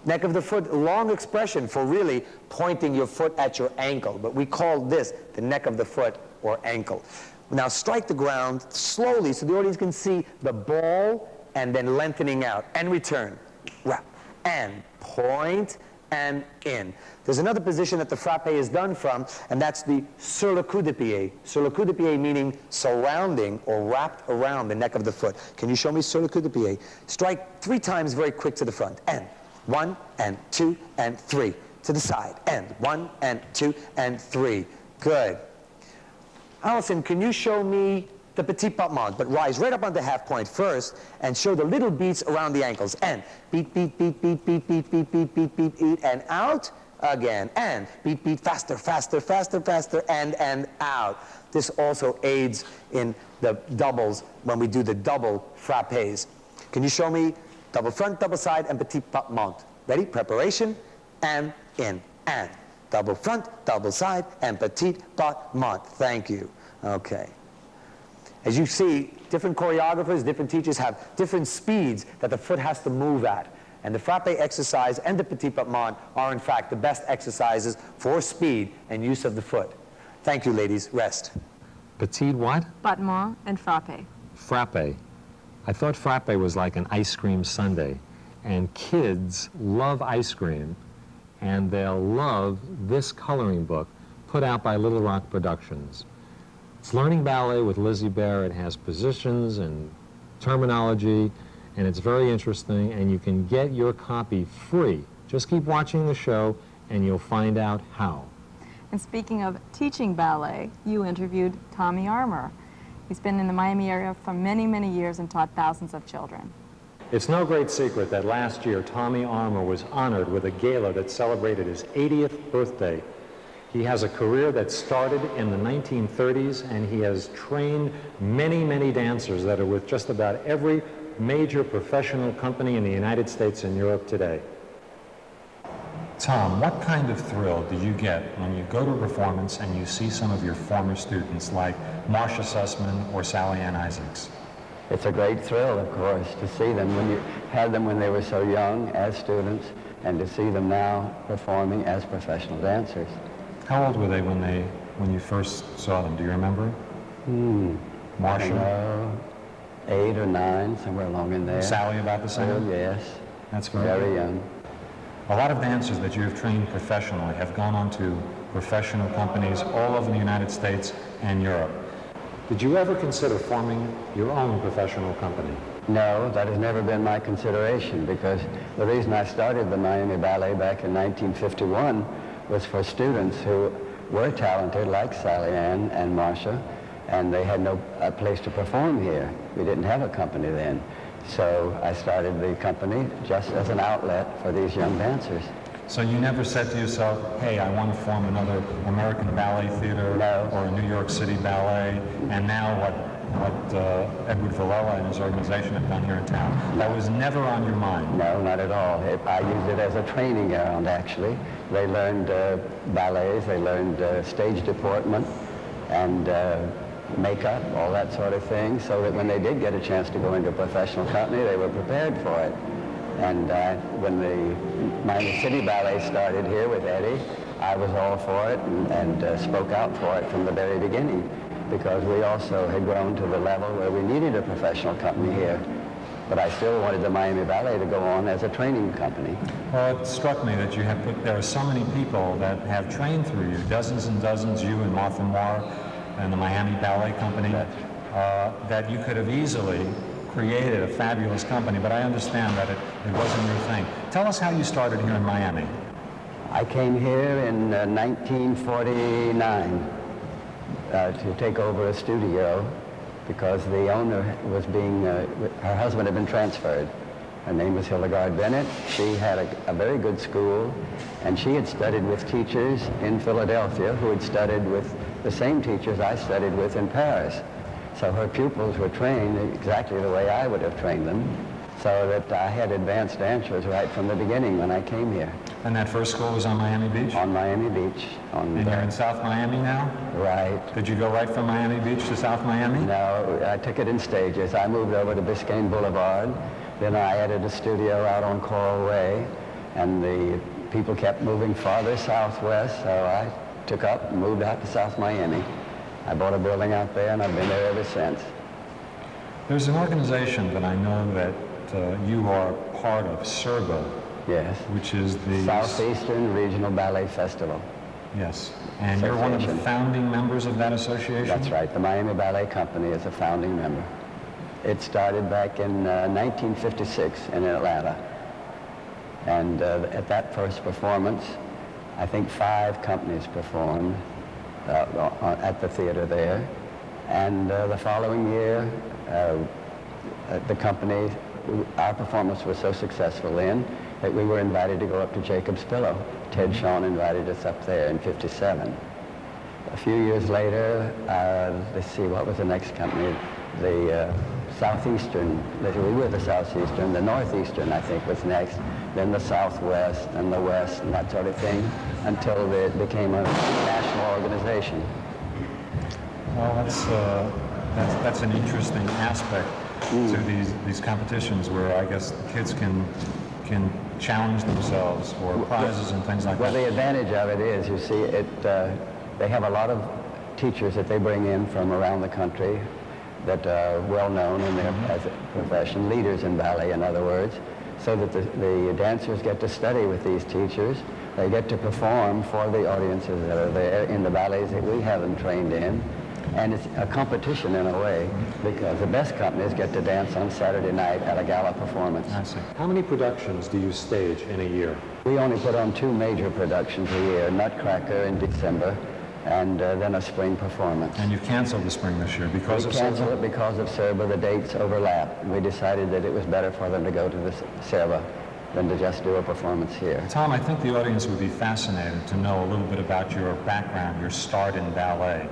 [SPEAKER 3] Neck of the foot, long expression for really pointing your foot at your ankle, but we call this the neck of the foot or ankle. Now strike the ground slowly so the audience can see the ball and then lengthening out and return. Wrap and point and in. There's another position that the frappe is done from, and that's the sur le coup de pied. Sur le coup de pied meaning surrounding or wrapped around the neck of the foot. Can you show me sur le coup de pied? Strike 3 times very quick to the front. And 1 and 2 and 3 to the side. And 1 and 2 and 3. Good. Allison, can you show me the petit battement, but rise right up on the half point first and show the little beats around the ankles. And beat, beat, beat, beat, beat, beat, beat, beat, beat, beat, beat, and out again. And beat, beat, faster, faster, faster, faster, and out. This also aids in the doubles when we do the double frappes. Can you show me double front, double side, and petit battement? Ready? Preparation, and in, and. Double front, double side, and petit battement. Thank you. Okay. As you see, different choreographers, different teachers have different speeds that the foot has to move at. And the frappe exercise and the petit battement are, in fact, the best exercises for speed and use of the foot. Thank you, ladies. Rest.
[SPEAKER 10] Petit what?
[SPEAKER 2] Battement and frappe.
[SPEAKER 10] Frappe. I thought frappe was like an ice cream sundae. And kids love ice cream, and they'll love this coloring book put out by Little Rock Productions. It's Learning Ballet with Lizzie Bear. It has positions and terminology, and it's very interesting, and you can get your copy free. Just keep watching the show, and you'll find out how.
[SPEAKER 2] And speaking of teaching ballet, you interviewed Tommy Armour. He's been in the Miami area for many, many years and taught thousands of children.
[SPEAKER 10] It's no great secret that last year Tommy Armour was honored with a gala that celebrated his 80th birthday. He has a career that started in the 1930s, and he has trained many, many dancers that are with just about every major professional company in the United States and Europe today.
[SPEAKER 1] Tom, what kind of thrill do you get when you go to a performance and you see some of your former students like Marcia Sussman or Sally Ann Isaacs?
[SPEAKER 19] It's a great thrill, of course, to see them when you had them when they were so young as students, and to see them now performing as professional dancers.
[SPEAKER 1] How old were they when you first saw them? Do you remember? Marcia?
[SPEAKER 19] I don't know, 8 or 9, somewhere along in there.
[SPEAKER 1] Sally about the same?
[SPEAKER 19] Oh, yes.
[SPEAKER 1] That's
[SPEAKER 19] very young.
[SPEAKER 1] A lot of dancers that you have trained professionally have gone on to professional companies all over the United States and Europe. Did you ever consider forming your own professional company?
[SPEAKER 19] No, that has never been my consideration, because the reason I started the Miami Ballet back in 1951 was for students who were talented, like Sally Ann and Marcia, and they had no place to perform here. We didn't have a company then. So I started the company just as an outlet for these young dancers.
[SPEAKER 1] So you never said to yourself, hey, I want to form another American Ballet Theater or a New York City Ballet, and now what Edward Villela and his organization have done here in town? That was never on your mind?
[SPEAKER 19] No, not at all. I used it as a training ground, actually. They learned ballets, they learned stage deportment, and makeup, all that sort of thing, so that when they did get a chance to go into a professional company, they were prepared for it. And when the Miami City Ballet started here with Eddie, I was all for it and spoke out for it from the very beginning, because we also had grown to the level where we needed a professional company here. But I still wanted the Miami Ballet to go on as a training company.
[SPEAKER 1] Well, it struck me that there are so many people that have trained through you, dozens and dozens, you and Martha Moore, and the Miami Ballet Company, that you could have easily created a fabulous company, but I understand that it wasn't your thing. Tell us how you started here in Miami.
[SPEAKER 19] I came here in 1949 to take over a studio, because the owner was her husband had been transferred. Her name was Hildegard Bennett. She had a very good school, and she had studied with teachers in Philadelphia who had studied with the same teachers I studied with in Paris. So her pupils were trained exactly the way I would have trained them, so that I had advanced dancers right from the beginning when I came here.
[SPEAKER 1] And that first school was on Miami Beach?
[SPEAKER 19] On Miami Beach.
[SPEAKER 1] And you're in South Miami now?
[SPEAKER 19] Right.
[SPEAKER 1] Did you go right from Miami Beach to South Miami?
[SPEAKER 19] No, I took it in stages. I moved over to Biscayne Boulevard. Then I added a studio out on Coral Way, and the people kept moving farther southwest, so I took up and moved out to South Miami. I bought a building out there, and I've been there ever since.
[SPEAKER 1] There's an organization that I know that you are part of, SERBA.
[SPEAKER 19] Yes.
[SPEAKER 1] Which is the
[SPEAKER 19] Southeastern Regional Ballet Festival.
[SPEAKER 1] Yes. And you're one of the founding members of that association?
[SPEAKER 19] That's right. The Miami Ballet Company is a founding member. It started back in 1956 in Atlanta. And at that first performance, I think 5 companies performed at the theater there. And the following year, the company, our performance was so successful then that we were invited to go up to Jacob's Pillow. Ted Shawn invited us up there in '57. A few years later, let's see, what was the next company? The Southeastern, we were the Southeastern, the Northeastern, I think, was next, then the Southwest and the West and that sort of thing, until it became a national organization.
[SPEAKER 1] Well, that's an interesting aspect to these competitions, where I guess the kids can challenge themselves for prizes and things like that.
[SPEAKER 19] Well, the advantage of it is, you see, they have a lot of teachers that they bring in from around the country that are well known in their as a profession, leaders in ballet, in other words, so that the dancers get to study with these teachers. They get to perform for the audiences that are there in the ballets that we have them trained in. And it's a competition in a way, because the best companies get to dance on Saturday night at a gala performance.
[SPEAKER 1] I see. How many productions do you stage in a year?
[SPEAKER 19] We only put on 2 major productions a year, Nutcracker in December, and then a spring performance.
[SPEAKER 1] And you've canceled the spring this year because of SERBA? We canceled
[SPEAKER 19] it because of SERBA. The dates overlap. We decided that it was better for them to go to the SERBA than to just do a performance here.
[SPEAKER 1] Tom, I think the audience would be fascinated to know a little bit about your background, your start in ballet.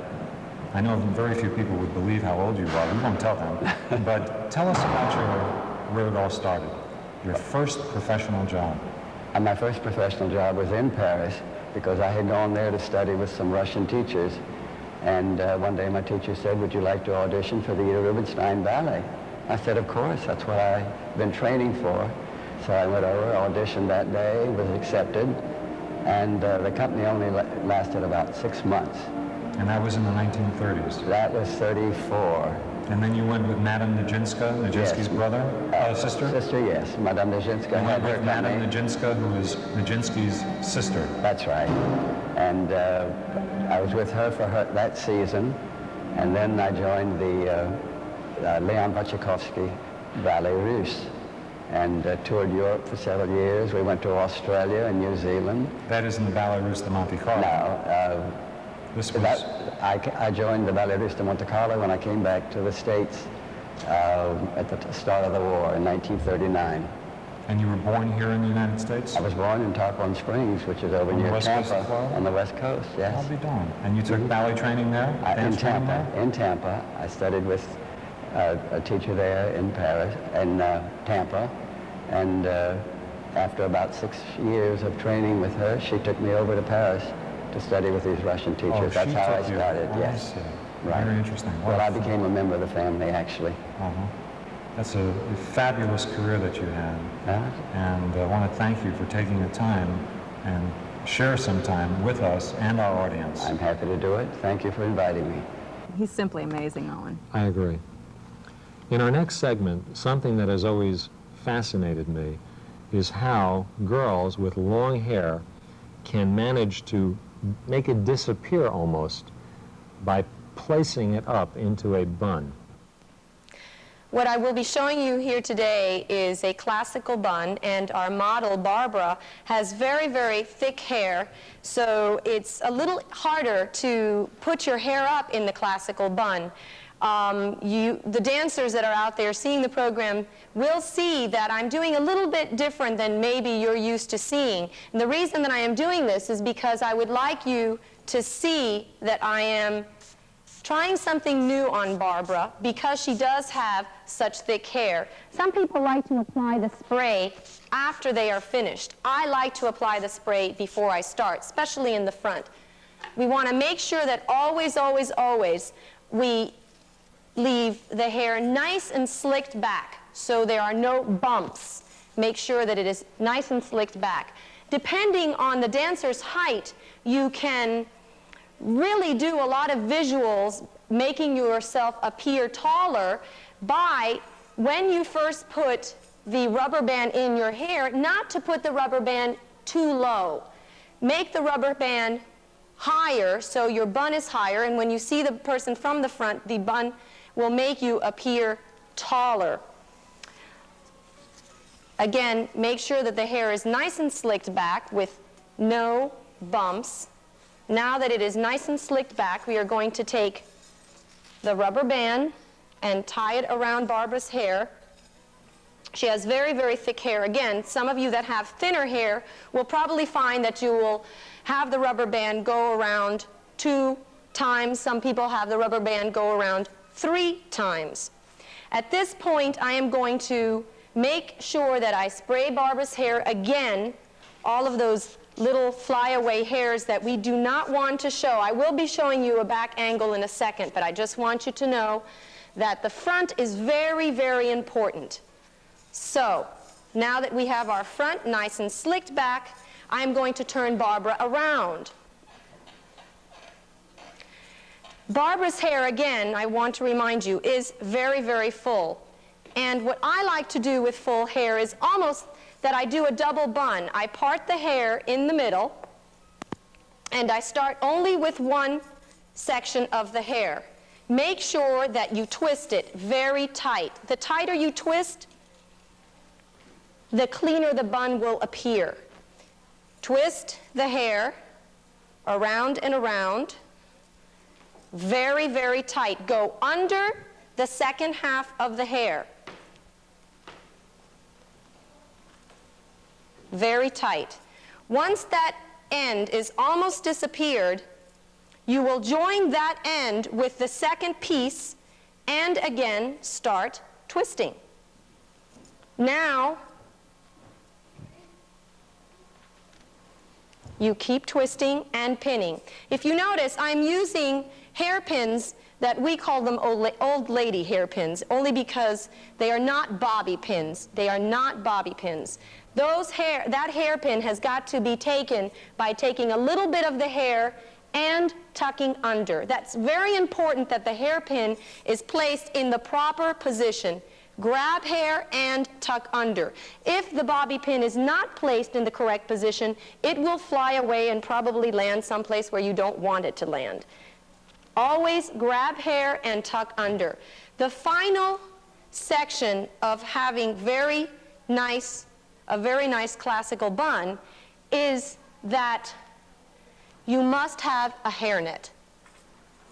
[SPEAKER 1] I know very few people would believe how old you are. We won't tell them. But tell us about where it all started, your first professional job.
[SPEAKER 19] And my first professional job was in Paris because I had gone there to study with some Russian teachers. And one day my teacher said, would you like to audition for the Ida Rubinstein Ballet? I said, of course, that's what I've been training for. So I went over, auditioned that day, was accepted, and the company only lasted about 6 months.
[SPEAKER 1] And that was in the 1930s?
[SPEAKER 19] That was 34.
[SPEAKER 1] And then you went with Madame Nijinsky, Nijinsky's brother? Sister?
[SPEAKER 19] Sister, yes. Madame Nijinsky had her company.
[SPEAKER 1] Madame Nijinsky, who is Nijinsky's sister.
[SPEAKER 19] That's right. And I was with her for that season, and then I joined the Leon Wachowski Ballet Russe and toured Europe for several years. We went to Australia and New Zealand.
[SPEAKER 1] That isn't the Ballet Russe de Monte Carlo?
[SPEAKER 19] No.
[SPEAKER 1] This was...
[SPEAKER 19] I joined the Ballet Russe de Monte Carlo when I came back to the States at the start of the war in 1939.
[SPEAKER 1] And you were born here in the United States?
[SPEAKER 19] I was born in Tarpon Springs, which is over near Tampa, on the West Coast, yes.
[SPEAKER 1] I'll be darned. And you took ballet training there?
[SPEAKER 19] In Tampa. In Tampa. I studied with a teacher there in Paris, in Tampa, and after about 6 years of training with her, she took me over to Paris to study with these Russian teachers.
[SPEAKER 1] Oh,
[SPEAKER 19] that's how I started, yes.
[SPEAKER 1] Right. Very interesting.
[SPEAKER 19] Well, I became a member of the family, actually.
[SPEAKER 1] That's a fabulous career that you had. And I want to thank you for taking the time and share some time with us and our audience.
[SPEAKER 19] I'm happy to do it. Thank you for inviting me.
[SPEAKER 2] He's simply amazing, Owen.
[SPEAKER 1] I agree. In our next segment, something that has always fascinated me is how girls with long hair can manage to make it disappear almost by placing it up into a bun.
[SPEAKER 17] What I will be showing you here today is a classical bun, and our model, Barbara, has very, very thick hair, so it's a little harder to put your hair up in the classical bun. The dancers that are out there seeing the program will see that I'm doing a little bit different than maybe you're used to seeing. And the reason that I am doing this is because I would like you to see that I am trying something new on Barbara because she does have such thick hair. Some people like to apply the spray after they are finished. I like to apply the spray before I start, especially in the front. We want to make sure that always, always, always we leave the hair nice and slicked back so there are no bumps. Make sure that it is nice and slicked back. Depending on the dancer's height, you can really do a lot of visuals making yourself appear taller by, when you first put the rubber band in your hair, not to put the rubber band too low. Make the rubber band higher so your bun is higher, and when you see the person from the front, the bun will make you appear taller. Again, make sure that the hair is nice and slicked back with no bumps. Now that it is nice and slicked back, we are going to take the rubber band and tie it around Barbara's hair. She has very, very thick hair. Again, some of you that have thinner hair will probably find that you will have the rubber band go around 2 times. Some people have the rubber band go around 3 times. At this point, I am going to make sure that I spray Barbara's hair again, all of those little flyaway hairs that we do not want to show. I will be showing you a back angle in a second, but I just want you to know that the front is very, very important. So, now that we have our front nice and slicked back, I'm going to turn Barbara around. Barbara's hair, again, I want to remind you, is very, very full. And what I like to do with full hair is almost that I do a double bun. I part the hair in the middle, and I start only with one section of the hair. Make sure that you twist it very tight. The tighter you twist, the cleaner the bun will appear. Twist the hair around and around, very, very tight. Go under the second half of the hair. Very tight. Once that end is almost disappeared, you will join that end with the second piece and again start twisting. Now, You keep twisting and pinning. If you notice, I'm using hairpins that we call them old lady hairpins, only because they are not bobby pins. They are not bobby pins. That hairpin has got to be taken by taking a little bit of the hair and tucking under. That's very important that the hairpin is placed in the proper position. Grab hair and tuck under. If the bobby pin is not placed in the correct position, it will fly away and probably land someplace where you don't want it to land. Always grab hair and tuck under. The final section of having a very nice classical bun is that you must have a hairnet.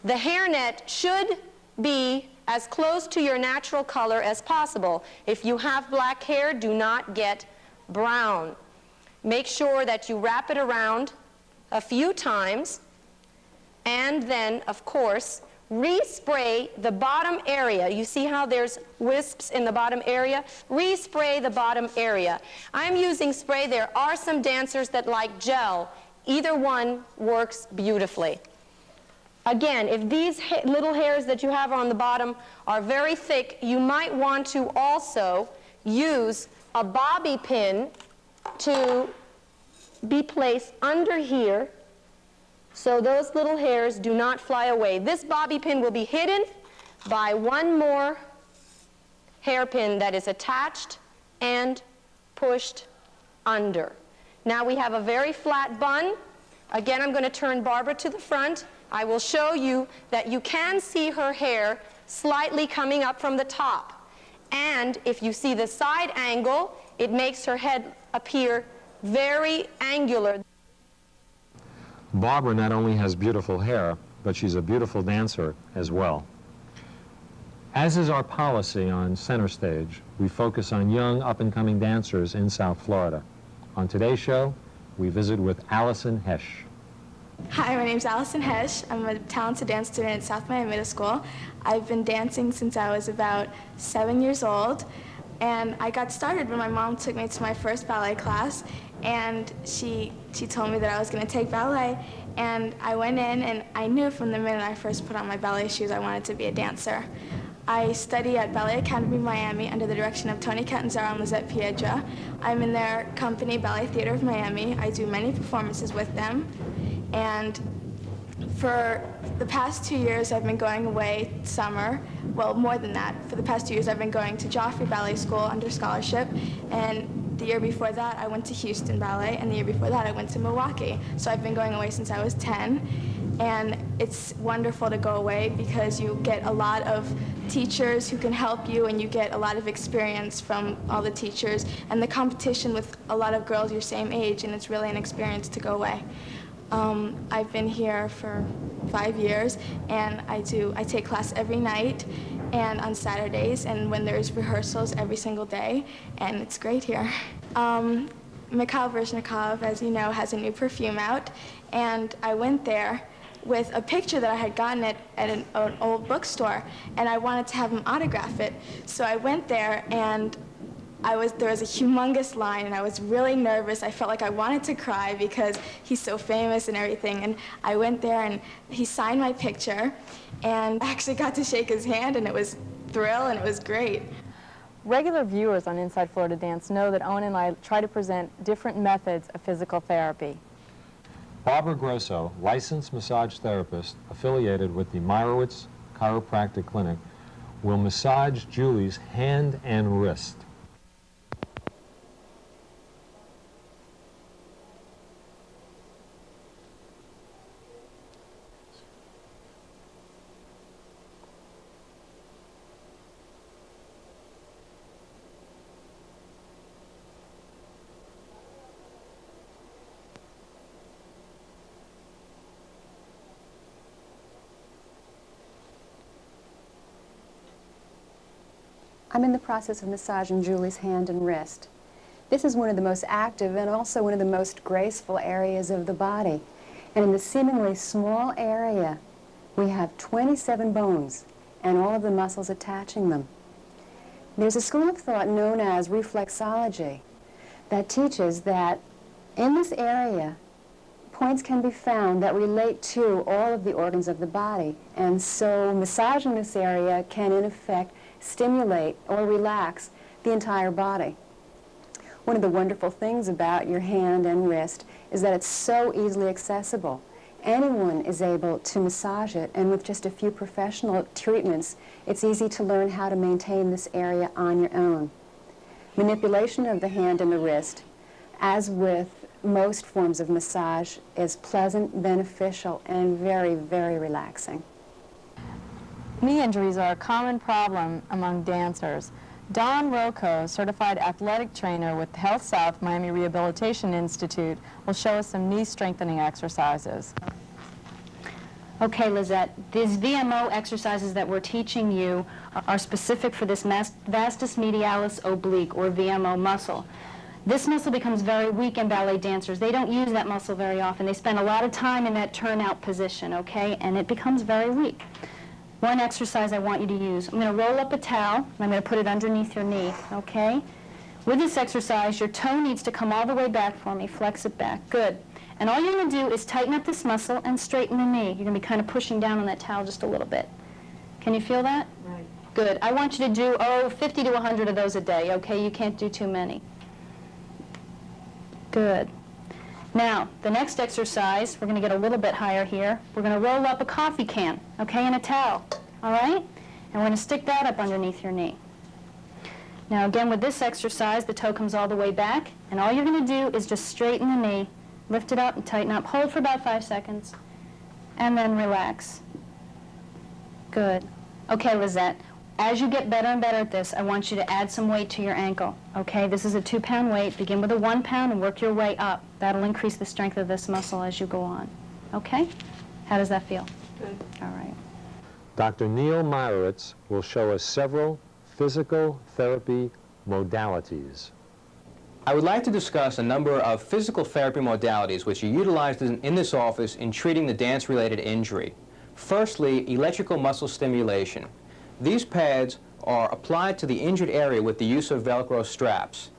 [SPEAKER 17] The hairnet should be as close to your natural color as possible. If you have black hair, do not get brown. Make sure that you wrap it around a few times, and then, of course, respray the bottom area. You see how there's wisps in the bottom area? Respray the bottom area. I'm using spray. There are some dancers that like gel. Either one works beautifully. Again, if these little hairs that you have on the bottom are very thick, you might want to also use a bobby pin to be placed under here so those little hairs do not fly away. This bobby pin will be hidden by one more hairpin that is attached and pushed under. Now we have a very flat bun. Again, I'm going to turn Barbara to the front. I will show you that you can see her hair slightly coming up from the top. And if you see the side angle, it makes her head appear very angular.
[SPEAKER 1] Barbara not only has beautiful hair, but she's a beautiful dancer as well. As is our policy on Center Stage, we focus on young, up-and-coming dancers in South Florida. On today's show, we visit with Allison Hesh.
[SPEAKER 20] Hi, my name is Allison Hesh. I'm a talented dance student at South Miami Middle School. I've been dancing since I was about 7 years old, and I got started when my mom took me to my first ballet class, and she told me that I was going to take ballet, and I went in, and I knew from the minute I first put on my ballet shoes I wanted to be a dancer. I study at Ballet Academy Miami under the direction of Tony Catanzaro and Lizette Piedra. I'm in their company, Ballet Theater of Miami. I do many performances with them. And for the past 2 years, I've been going away summer. Well, more than that. For the past 2 years, I've been going to Joffrey Ballet School under scholarship. And the year before that, I went to Houston Ballet. And the year before that, I went to Milwaukee. So I've been going away since I was 10. And it's wonderful to go away because you get a lot of teachers who can help you, and you get a lot of experience from all the teachers, and the competition with a lot of girls your same age, and it's really an experience to go away. I've been here for 5 years, and I take class every night and on Saturdays, and when there's rehearsals every single day, and it's great here. Mikhail Baryshnikov, as you know, has a new perfume out, and I went there with a picture that I had gotten at an old bookstore, and I wanted to have him autograph it. So I went there, and there was a humongous line, and I was really nervous. I felt like I wanted to cry because he's so famous and everything. And I went there, and he signed my picture, and I actually got to shake his hand, and it was a thrill, and it was great.
[SPEAKER 2] Regular viewers on Inside Florida Dance know that Owen and I try to present different methods of physical therapy.
[SPEAKER 1] Barbara Grosso, licensed massage therapist affiliated with the Meyerowitz Chiropractic Clinic, will massage Julie's hand and wrist.
[SPEAKER 9] I'm in the process of massaging Julie's hand and wrist. This is one of the most active and also one of the most graceful areas of the body. And in the seemingly small area, we have 27 bones and all of the muscles attaching them. There's a school of thought known as reflexology that teaches that in this area, points can be found that relate to all of the organs of the body. And so massaging this area can, in effect, stimulate or relax the entire body. One of the wonderful things about your hand and wrist is that it's so easily accessible. Anyone is able to massage it, and with just a few professional treatments, it's easy to learn how to maintain this area on your own. Manipulation of the hand and the wrist, as with most forms of massage, is pleasant, beneficial, and very, very relaxing.
[SPEAKER 2] Knee injuries are a common problem among dancers. Don Rocco, certified athletic trainer with Health South Miami Rehabilitation Institute, will show us some knee strengthening exercises.
[SPEAKER 8] Okay, Lizette, these VMO exercises that we're teaching you are specific for this vastus medialis oblique, or VMO muscle. This muscle becomes very weak in ballet dancers. They don't use that muscle very often. They spend a lot of time in that turnout position, okay, and it becomes very weak. One exercise I want you to use, I'm going to roll up a towel, and I'm going to put it underneath your knee, okay? With this exercise, your toe needs to come all the way back for me. Flex it back. Good. And all you're going to do is tighten up this muscle and straighten the knee. You're going to be kind of pushing down on that towel just a little bit. Can you feel that? Right. Good. I want you to do, 50 to 100 of those a day, okay? You can't do too many. Good. Now, the next exercise, we're going to get a little bit higher here. We're going to roll up a coffee can, okay, in a towel, all right? And we're going to stick that up underneath your knee. Now, again, with this exercise, the toe comes all the way back, and all you're going to do is just straighten the knee, lift it up and tighten up. Hold for about 5 seconds, and then relax. Good. Okay, Lizette, as you get better and better at this, I want you to add some weight to your ankle, okay? This is a 2-pound weight. Begin with a 1 pound and work your way up. That'll increase the strength of this muscle as you go on, okay? How does that feel? Good. All right.
[SPEAKER 10] Dr. Neil Meyerowitz will show us several physical therapy modalities.
[SPEAKER 7] I would like to discuss a number of physical therapy modalities which are utilized in this office in treating the dance-related injury. Firstly, electrical muscle stimulation. These pads are applied to the injured area with the use of Velcro straps.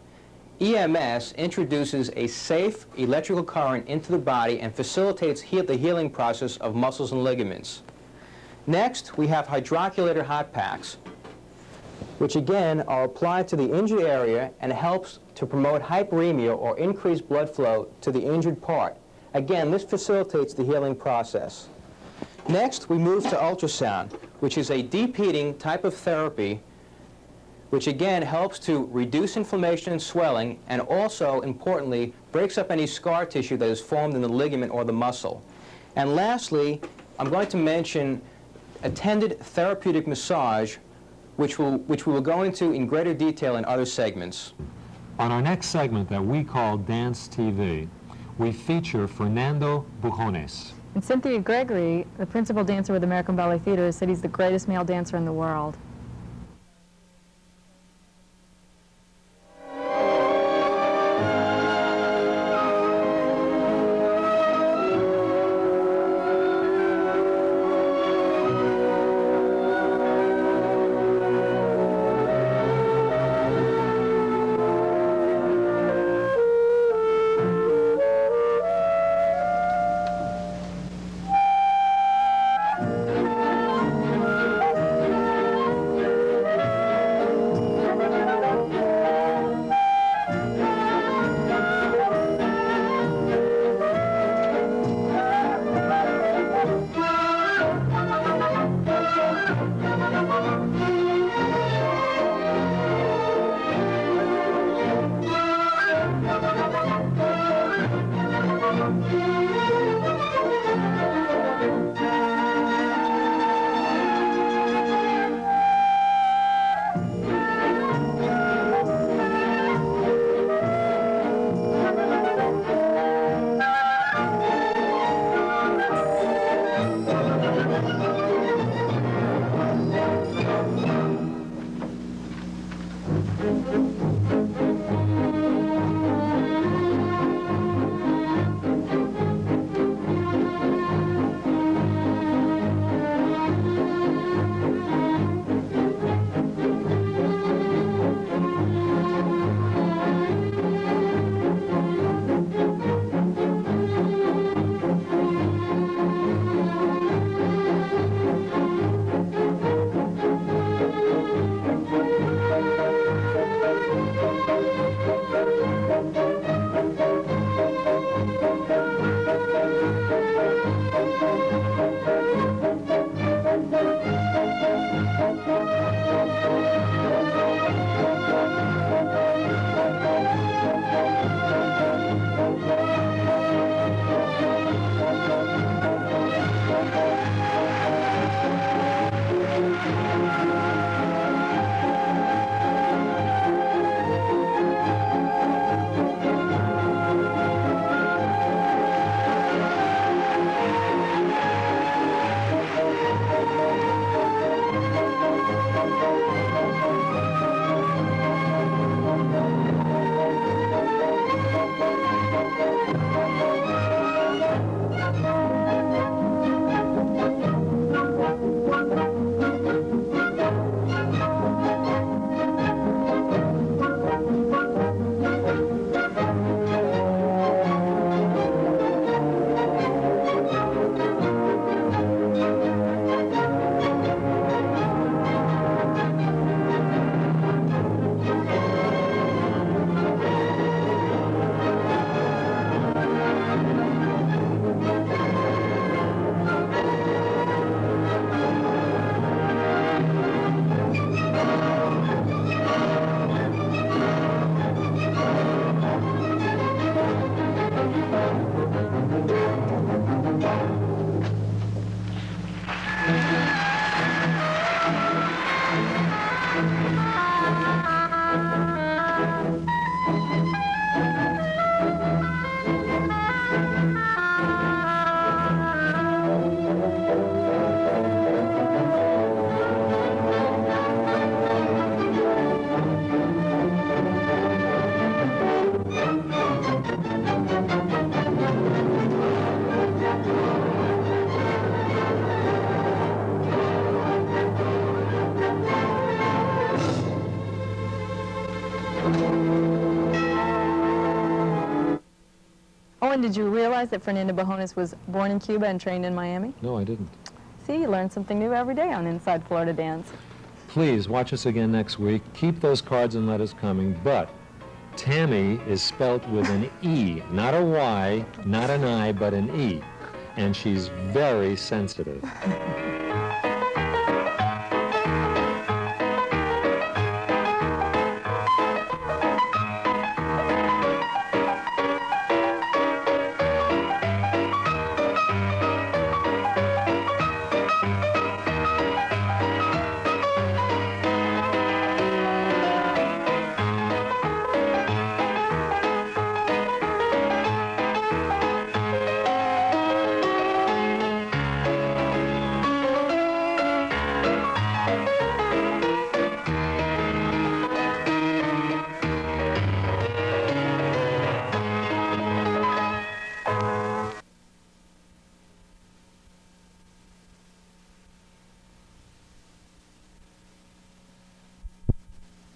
[SPEAKER 7] EMS introduces a safe electrical current into the body and facilitates the healing process of muscles and ligaments. Next, we have hydroculator hot packs, which again are applied to the injured area and helps to promote hyperemia or increased blood flow to the injured part. Again, this facilitates the healing process. Next, we move to ultrasound, which is a deep heating type of therapy which again helps to reduce inflammation and swelling, and also, importantly, breaks up any scar tissue that is formed in the ligament or the muscle. And lastly, I'm going to mention attended therapeutic massage, which we will go into in greater detail in other segments.
[SPEAKER 10] On our next segment that we call Dance TV, we feature Fernando Bujones.
[SPEAKER 2] And Cynthia Gregory, the principal dancer with American Ballet Theater, said he's the greatest male dancer in the world. Alan, did you realize that Fernanda Bajones was born in Cuba and trained in Miami?
[SPEAKER 1] No, I didn't.
[SPEAKER 2] See, you learn something new every day on Inside Florida Dance.
[SPEAKER 1] Please watch us again next week. Keep those cards and letters coming, but Tammy is spelt with an E, not a Y, not an I, but an E. And she's very sensitive.